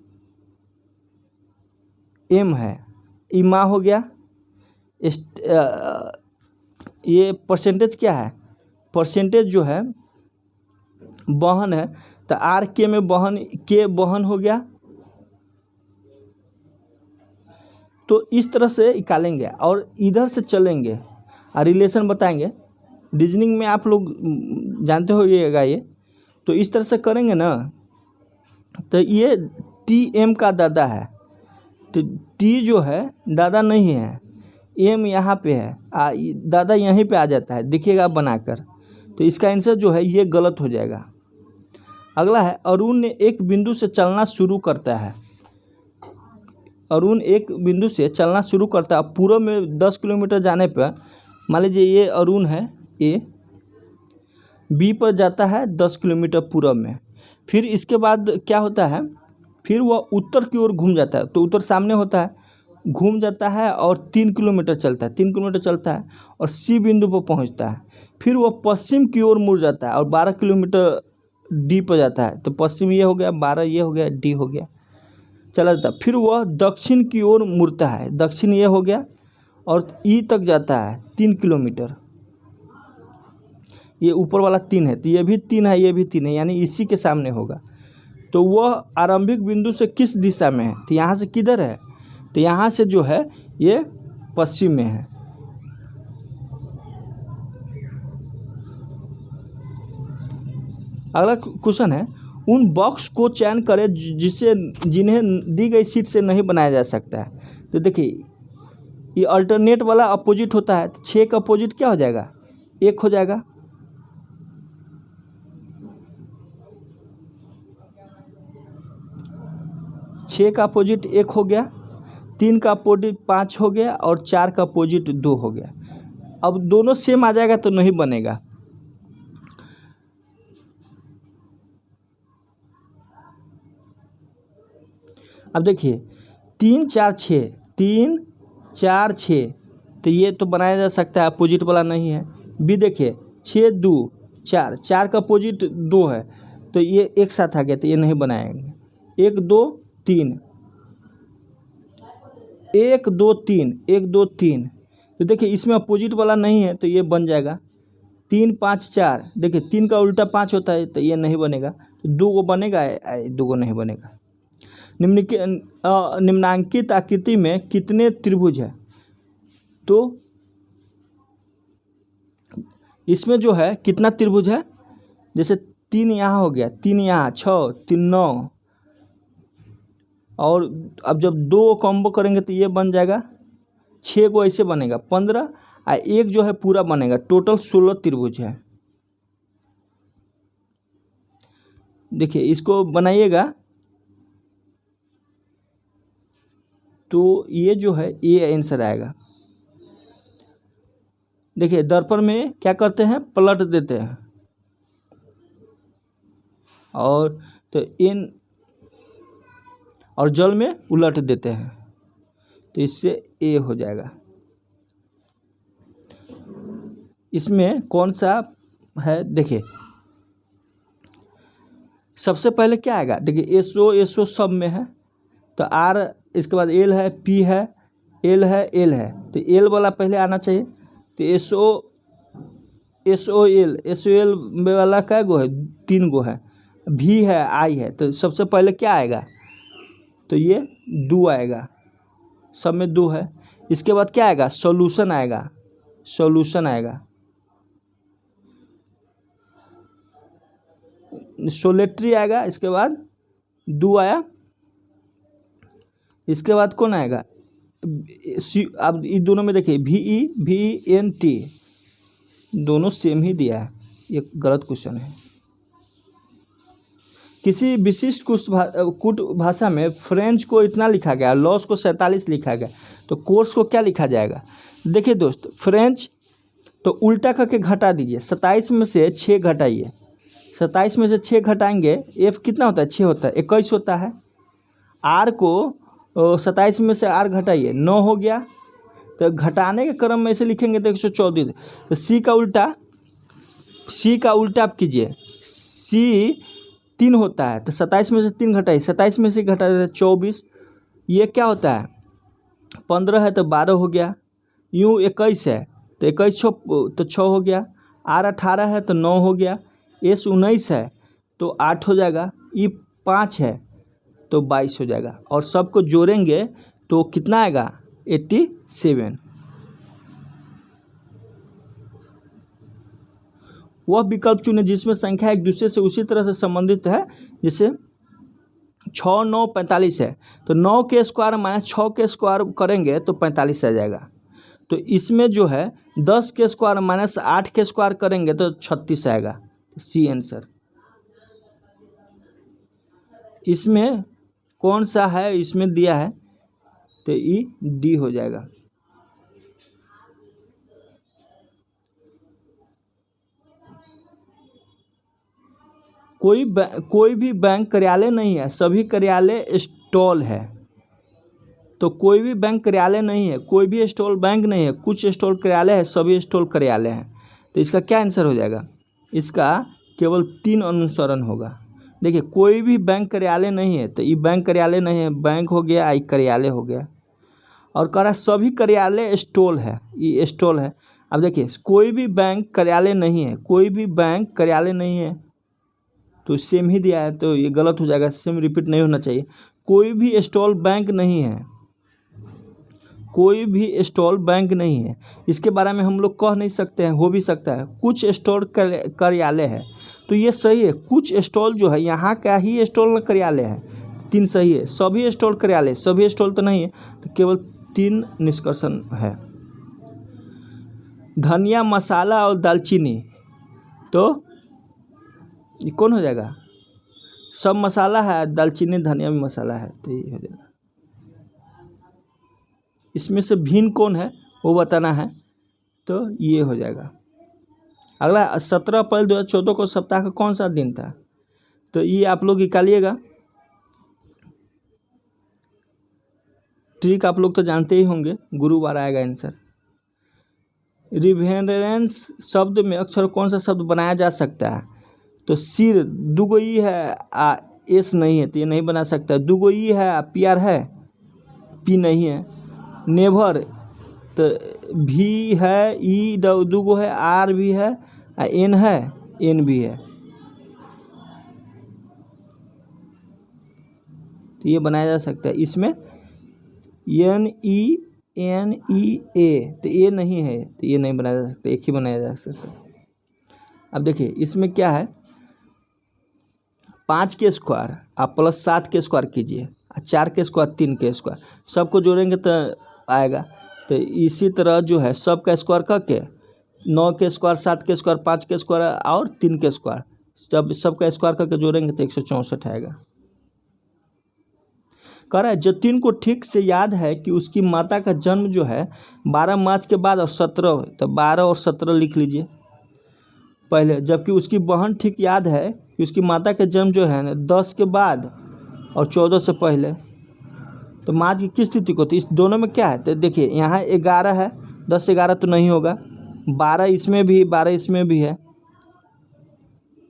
m है, ये माँ हो गया। ये परसेंटेज क्या है, परसेंटेज जो है बहन है, तो r के में बहन, के बहन हो गया। तो इस तरह से निकालेंगे और इधर से चलेंगे और रिलेशन बताएंगे। रीजनिंग में आप लोग जानते होइएगा ये, तो इस तरह से करेंगे ना। तो ये TM का दादा है, तो T जो है दादा नहीं है, M यहाँ पे है, दादा यहीं पे आ जाता है, देखिएगा बनाकर। तो इसका आंसर जो है ये गलत हो जाएगा। अगला है, अरुण ने एक बिंदु से चलना शुरू करता है। अरुण एक बिंदु से चलना शुरू करता है, पूर्व में 10 किलोमीटर जाने पर, मान लीजिए ये अरुण है, A B पर जाता है 10 किलोमीटर पूर्व में। फिर इसके बाद क्या होता है, फिर वह उत्तर की ओर घूम जाता है, तो उत्तर सामने होता है, घूम जाता है और 3 किलोमीटर चलता है, 3 किलोमीटर चलता है और C बिंदु पर पहुंचता है। फिर वह पश्चिम की ओर मुड़ जाता है और 12 किलोमीटर D पर जाता है, तो पश्चिम ये हो गया, 12 ये हो गया, D हो गया, चला जाता है। फिर वह दक्षिण की ओर मुड़ता है, दक्षिण ये हो गया और E तक जाता है 3 किलोमीटर, ये ऊपर वाला 3 है, तो ये भी 3 है, ये भी 3 है, यानी इसी के सामने होगा। तो वह आरंभिक बिंदु से किस दिशा में है, तो यहाँ से किधर है, तो यहाँ से जो है ये पश्चिम में है। अगला क्वेश्चन है, उन बॉक्स को चयन करें जिन्हें दी गई सीट से नहीं बनाया जा सकता है। तो देखिए ये अल्टरनेट वाला अपोजिट होता है, तो 6 का अपोजिट क्या हो जाएगा, 1 हो जाएगा। छः का अपोजिट 1 हो गया, 3 का अपोजिट 5 हो गया और 4 का अपोजिट 2 हो गया। अब दोनों सेम आ जाएगा तो नहीं बनेगा। अब देखिए 3 4 6, 3 4 6, तो ये तो बनाया जा सकता है, अपोजिट वाला नहीं है। बी देखिए 6 2 4, 4 का अपोजिट 2 है, तो ये एक साथ आ गया, तो ये नहीं बनाएंगे। 1 2 3, 1 2 3, 1 2 3, तो देखिए इसमें अपोजिट वाला नहीं है, तो ये बन जाएगा। 3 5 4, देखिए 3 का उल्टा 5 होता है, तो ये नहीं बनेगा, तो 2 को बनेगा, 2 को नहीं बनेगा। निम्नांकित आकृति में कितने त्रिभुज है? तो इसमें जो है कितना त्रिभुज है, जैसे 3 यहाँ हो गया, 3 यहाँ, 6, 3 9, और अब जब 2 कॉम्बो करेंगे तो ये बन जाएगा 6 को, ऐसे बनेगा 15, और एक जो है पूरा बनेगा, टोटल 16 त्रिभुज है। देखिए इसको बनाइएगा तो ये जो है ये आंसर आएगा। देखिए दर्पण में क्या करते हैं, पलट देते हैं, और तो इन और जल में उलट देते हैं, तो इससे ए हो जाएगा। इसमें कौन सा है, देखिए सबसे पहले क्या आएगा, देखिए एसओ सब में है, तो आर, इसके बाद एल है, पी है, एल है, एल है, तो एल वाला पहले आना चाहिए। तो एस ओ एल वाला क्या गो है, 3 गो है, भी है, आई है, तो सबसे पहले क्या आएगा, तो ये 2 आएगा, सब में 2 है। इसके बाद क्या आएगा, सॉल्यूशन आएगा, सॉल्यूशन आएगा, सोलेट्री आएगा, इसके बाद 2 आया। इसके बाद कौन आएगा, अब इन दोनों में देखिए VENT दोनों सेम ही दिया है, ये गलत क्वेश्चन है। किसी विशिष्ट कूट भाषा में फ्रेंच को इतना लिखा गया, लॉस को 47 लिखा गया, तो कोर्स को क्या लिखा जाएगा? देखिए दोस्त, फ्रेंच तो उल्टा करके घटा दीजिए, 27 में से 6 घटाइए, 27 में से 6 घटाएंगे, एफ कितना होता है, 6 होता है, 21 होता है। आर को 27 में से आर घटाइए, 9 हो गया, तो घटाने के क्रम में ऐसे लिखेंगे तो 114। तो सी का उल्टा आप कीजिए, सी 3 होता है, तो 27 में से 3 घटाइए, 27 में से घटा देते 24, ये क्या होता है, 15 है तो 12 हो गया, यूँ 21 है तो 21 तो 6 हो गया, आर 18 है तो 9 हो गया, एस 19 है तो 8 हो जाएगा, ई 5 है तो 22 हो जाएगा, और सबको जोड़ेंगे तो कितना आएगा, 87। वह विकल्प चुनें जिसमें संख्या एक दूसरे से उसी तरह से संबंधित है, जैसे 6 9 45 है, तो 9 के स्क्वायर माइनस 6 के स्क्वायर करेंगे तो 45 आ जाएगा। तो इसमें जो है 10 के स्क्वायर माइनस 8 के स्क्वायर करेंगे तो 36 आएगा, तो सी आंसर। इसमें कौन सा है, इसमें दिया है तो ई डी हो जाएगा। कोई भी बैंक कार्यालय नहीं है, सभी कार्यालय स्टॉल है। तो कोई भी बैंक कार्यालय नहीं है, कोई भी स्टॉल बैंक नहीं है, कुछ स्टॉल कार्यालय है, सभी स्टॉल कार्यालय हैं। तो इसका क्या आंसर हो जाएगा, इसका केवल 3 अनुसरण होगा। देखिए कोई भी बैंक कार्यालय नहीं है, तो ये बैंक कार्यालय नहीं है, बैंक हो गया, आई कार्यालय हो गया, और कह रहा है सभी कार्यालय स्टॉल है, ये स्टॉल है। अब देखिए कोई भी बैंक कार्यालय नहीं है, कोई भी बैंक कार्यालय नहीं है, तो सेम ही दिया है, तो ये गलत हो जाएगा, सेम रिपीट नहीं होना चाहिए। कोई भी स्टॉल बैंक नहीं है, कोई भी स्टॉल बैंक नहीं है, इसके बारे में हम लोग कह नहीं सकते हैं, हो भी सकता है कुछ स्टॉल कार्यालय है, तो ये सही है। कुछ स्टॉल जो है यहाँ का ही स्टॉल कार्यालय है, 3 सही है। सभी स्टॉल कार्यालय, सभी स्टॉल तो नहीं है, तो केवल 3 निष्कर्षण है। धनिया, मसाला और दालचीनी, तो ये कौन हो जाएगा, सब मसाला है, दालचीनी धनिया में मसाला है, तो ये हो जाएगा। इसमें से भिन्न कौन है वो बताना है, तो ये हो जाएगा। अगला 17 अप्रैल 2014 को सप्ताह का कौन सा दिन था, तो ये आप लोग निकालिएगा। ट्रिक आप लोग तो जानते ही होंगे, गुरुवार आएगा आंसर। रिवेरेंस शब्द में अक्षर कौन सा शब्द बनाया जा सकता है, तो सिर 2 गो ई है, एस नहीं है तो ये नहीं बना सकता, 2 गो ई है, पी आर है, पी नहीं है। नेभर तो भी है, ई 2 गो है, आर भी है, एन है, एन भी है, तो ये बनाया जा सकता है। इसमें NENEA, तो ये नहीं है, तो ये नहीं बनाया जा सकता, एक ही बनाया जा सकता है। अब देखिए इसमें क्या है, 5 के स्क्वायर आप प्लस 7 के स्क्वायर कीजिए, 4 के स्क्वायर, 3 के स्क्वायर, सबको जोड़ेंगे तो आएगा। तो इसी तरह जो है सब का स्क्वायर करके 9 के स्क्वायर, 7 के स्क्वायर, 5 के स्क्वायर और 3 के स्क्वायर, जब सबका स्क्वायर करके जोड़ेंगे तो 164 आएगा। कह रहा है जतिन को ठीक से याद है कि उसकी माता का जन्म जो है 12 मार्च के बाद और 17, तो 12 और 17 लिख लीजिए पहले, जबकि उसकी बहन ठीक याद है कि उसकी माता का जन्म जो है 10 के बाद और 14 से पहले। तो मार्च की किस तिथि को, तो इस दोनों में क्या है, तो देखिए यहाँ 11 है, 10 11 तो नहीं होगा, 12 इसमें भी, 12 इसमें भी है,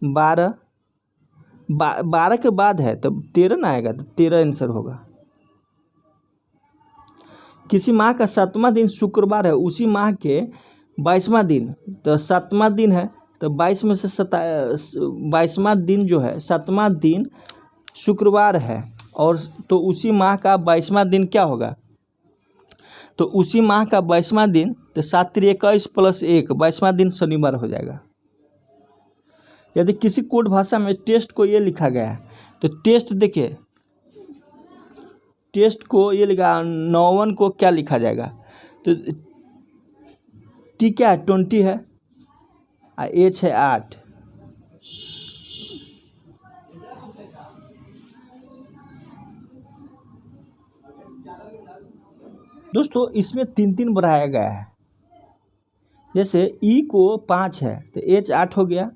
12 के बाद है तो 13 ना आएगा, तो 13 आंसर होगा। किसी माह का 7वां दिन शुक्रवार है, उसी माह के 22वां दिन, तो 7वां दिन है, तो 22 में से 22वां दिन जो है, 7वां दिन शुक्रवार है, और तो उसी माह का 22वां दिन क्या होगा, तो उसी माह का 22वां दिन, तो 7 3 21 प्लस 1, 22वां दिन शनिवार हो जाएगा। यदि किसी कोड भाषा में टेस्ट को ये लिखा गया है, तो टेस्ट देखिए, टेस्ट को ये लिखा 91 को क्या लिखा जाएगा, तो टी क्या है, 20 है, एच है 8। दोस्तों इसमें 3 बढ़ाया गया है, जैसे ई को 5 है तो एच 8 हो गया,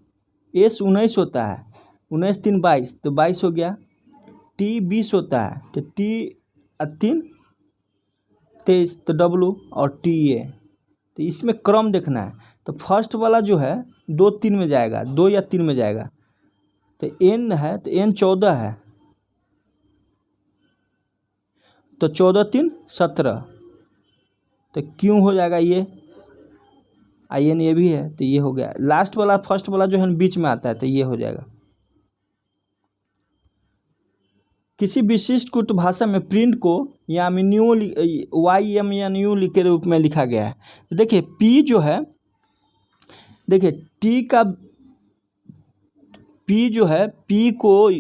एस 19 होता है, 19 3 22 तो 22 हो गया, टी 20 होता है तो टी 3 23 तो डब्लू, और टी ए। तो इसमें क्रम देखना है, तो फर्स्ट वाला जो है 2 3 में जाएगा, 2 या 3 में जाएगा, तो एन है तो एन 14 है, तो 14 3 17, तो क्यों हो जाएगा ये, आई एन ये भी है, तो ये हो गया। लास्ट वाला फर्स्ट वाला जो है बीच में आता है, तो ये हो जाएगा। किसी विशिष्ट कुट भाषा में प्रिंट को यामिन्यू YMNU के रूप में लिखा गया है। तो देखिए पी जो है, देखिए टी का पी जो है, पी को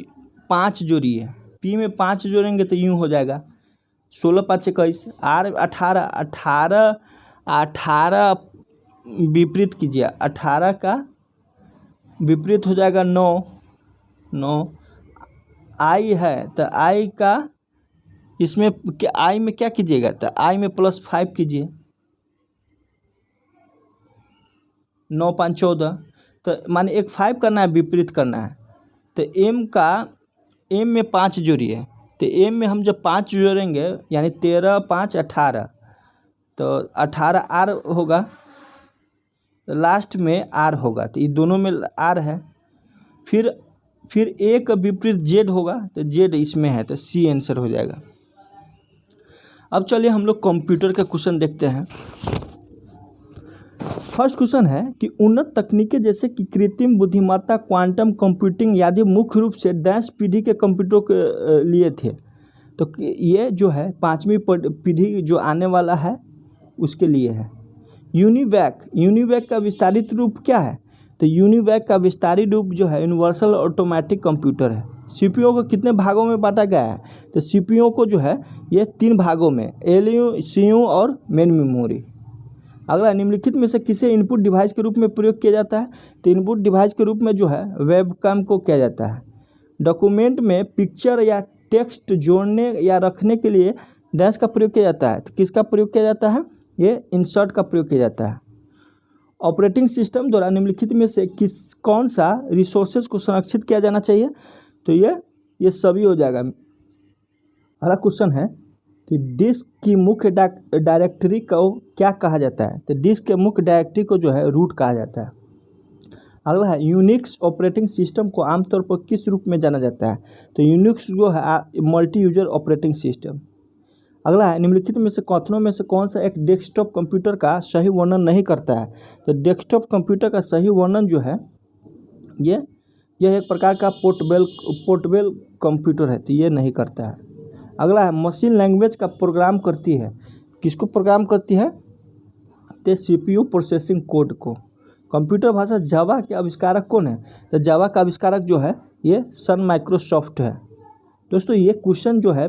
5 जोड़िए, पी में 5 जोड़ेंगे तो यूँ हो जाएगा 16 5 21, आर 18 विपरीत कीजिए, 18 का विपरीत हो जाएगा 9। आई है तो आई का इसमें क्या, आई में क्या कीजिएगा, तो आई में +5 कीजिए, 9 5 14, तो माने एक 5 करना है, विपरीत करना है, तो एम में 5 जोड़िए, तो एम में हम जब 5 जोड़ेंगे यानी 13 5 18, तो 18 आर होगा, तो लास्ट में आर होगा, तो ये दोनों में आर है। फिर एक विपरीत जेड होगा, तो जेड इसमें है, तो सी आंसर हो जाएगा। अब चलिए हम लोग कंप्यूटर का क्वेश्चन देखते हैं। फर्स्ट क्वेश्चन है कि उन्नत तकनीकें जैसे कि कृत्रिम बुद्धिमत्ता, क्वांटम कंप्यूटिंग आदि मुख्य रूप से डैश पीढ़ी के कंप्यूटरों के लिए थे। तो ये जो है 5वीं पीढ़ी जो आने वाला है उसके लिए है। यूनिवैक का विस्तारित रूप क्या है, तो यूनिवैक का विस्तारित रूप जो है यूनिवर्सल ऑटोमेटिक कंप्यूटर है। सीपीयू को कितने भागों में बांटा गया है, तो सीपीयू को जो है ये 3 भागों में, एलयू, सीयू और मेन मेमोरी। अगला, निम्नलिखित में से किसे इनपुट डिवाइस के रूप में प्रयोग किया जाता है, तो इनपुट डिवाइस के रूप में जो है वेबकैम को किया जाता है। डॉक्यूमेंट में पिक्चर या टेक्स्ट जोड़ने या रखने के लिए डैश का प्रयोग किया जाता है, तो किसका प्रयोग किया जाता है, ये इंसर्ट का प्रयोग किया जाता है। ऑपरेटिंग सिस्टम द्वारा निम्नलिखित में से कौन सा रिसोर्सेज को संरक्षित किया जाना चाहिए, तो ये सभी हो जाएगा। अगला क्वेश्चन है कि डिस्क की मुख्य डायरेक्टरी को क्या कहा जाता है, तो डिस्क के मुख्य डायरेक्टरी को जो है रूट कहा जाता है। अगला है यूनिक्स ऑपरेटिंग सिस्टम को आमतौर पर किस रूप में जाना जाता है, तो यूनिक्स जो है मल्टी यूजर ऑपरेटिंग सिस्टम। अगला है, निम्नलिखित में से कथनों में से कौन सा एक डेस्कटॉप कंप्यूटर का सही वर्णन नहीं करता है, तो डेस्कटॉप कंप्यूटर का सही वर्णन जो है यह एक प्रकार का पोर्टेबल कंप्यूटर है, तो ये नहीं करता है। अगला है मशीन लैंग्वेज का प्रोग्राम करती है। किसको प्रोग्राम करती है? तो CPU प्रोसेसिंग कोड को। कंप्यूटर भाषा जावा के आविष्कारक कौन है? तो जावा का आविष्कारक जो है ये सन माइक्रोसॉफ्ट है। दोस्तों ये क्वेश्चन जो है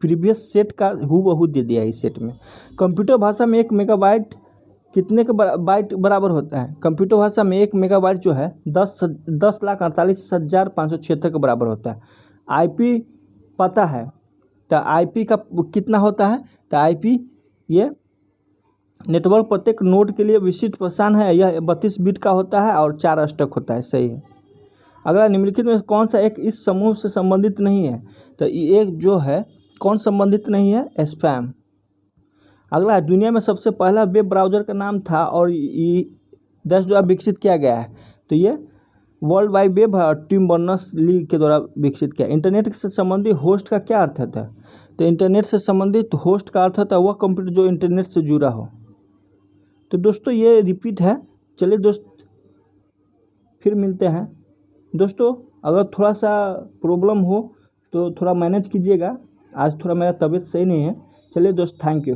प्रीवियस सेट का हूबहू दे दिया है इस सेट में। कंप्यूटर भाषा में 1 मेगाबाइट कितने के बाइट बराबर होता है? कंप्यूटर भाषा में 1 मेगाबाइट जो है 10,48,576 के बराबर होता है। IP पता है, तो IP का कितना होता है? तो IP ये नेटवर्क प्रत्येक नोड के लिए विशिष्ट पहचान है। यह 32 बिट का होता है और 4 अष्टक होता है। सही है। अगला, निम्नलिखित में कौन सा एक इस समूह से संबंधित नहीं है? तो एक जो है कौन संबंधित नहीं है? स्पैम। अगला है, दुनिया में सबसे पहला वेब ब्राउज़र का नाम था और ये 10 द्वारा विकसित किया गया है। तो ये वर्ल्ड वाइड वेब है और टिम बर्नर्स-ली के द्वारा विकसित किया। इंटरनेट से संबंधित होस्ट का क्या अर्थ होता है? तो इंटरनेट से संबंधित होस्ट का अर्थ होता है वह कंप्यूटर जो इंटरनेट से जुड़ा हो। तो दोस्तों ये रिपीट है। चलिए दोस्त फिर मिलते हैं। दोस्तों अगर थोड़ा सा प्रॉब्लम हो तो थोड़ा मैनेज कीजिएगा। आज थोड़ा मेरा तबीयत सही नहीं है। चलिए दोस्त, थैंक यू।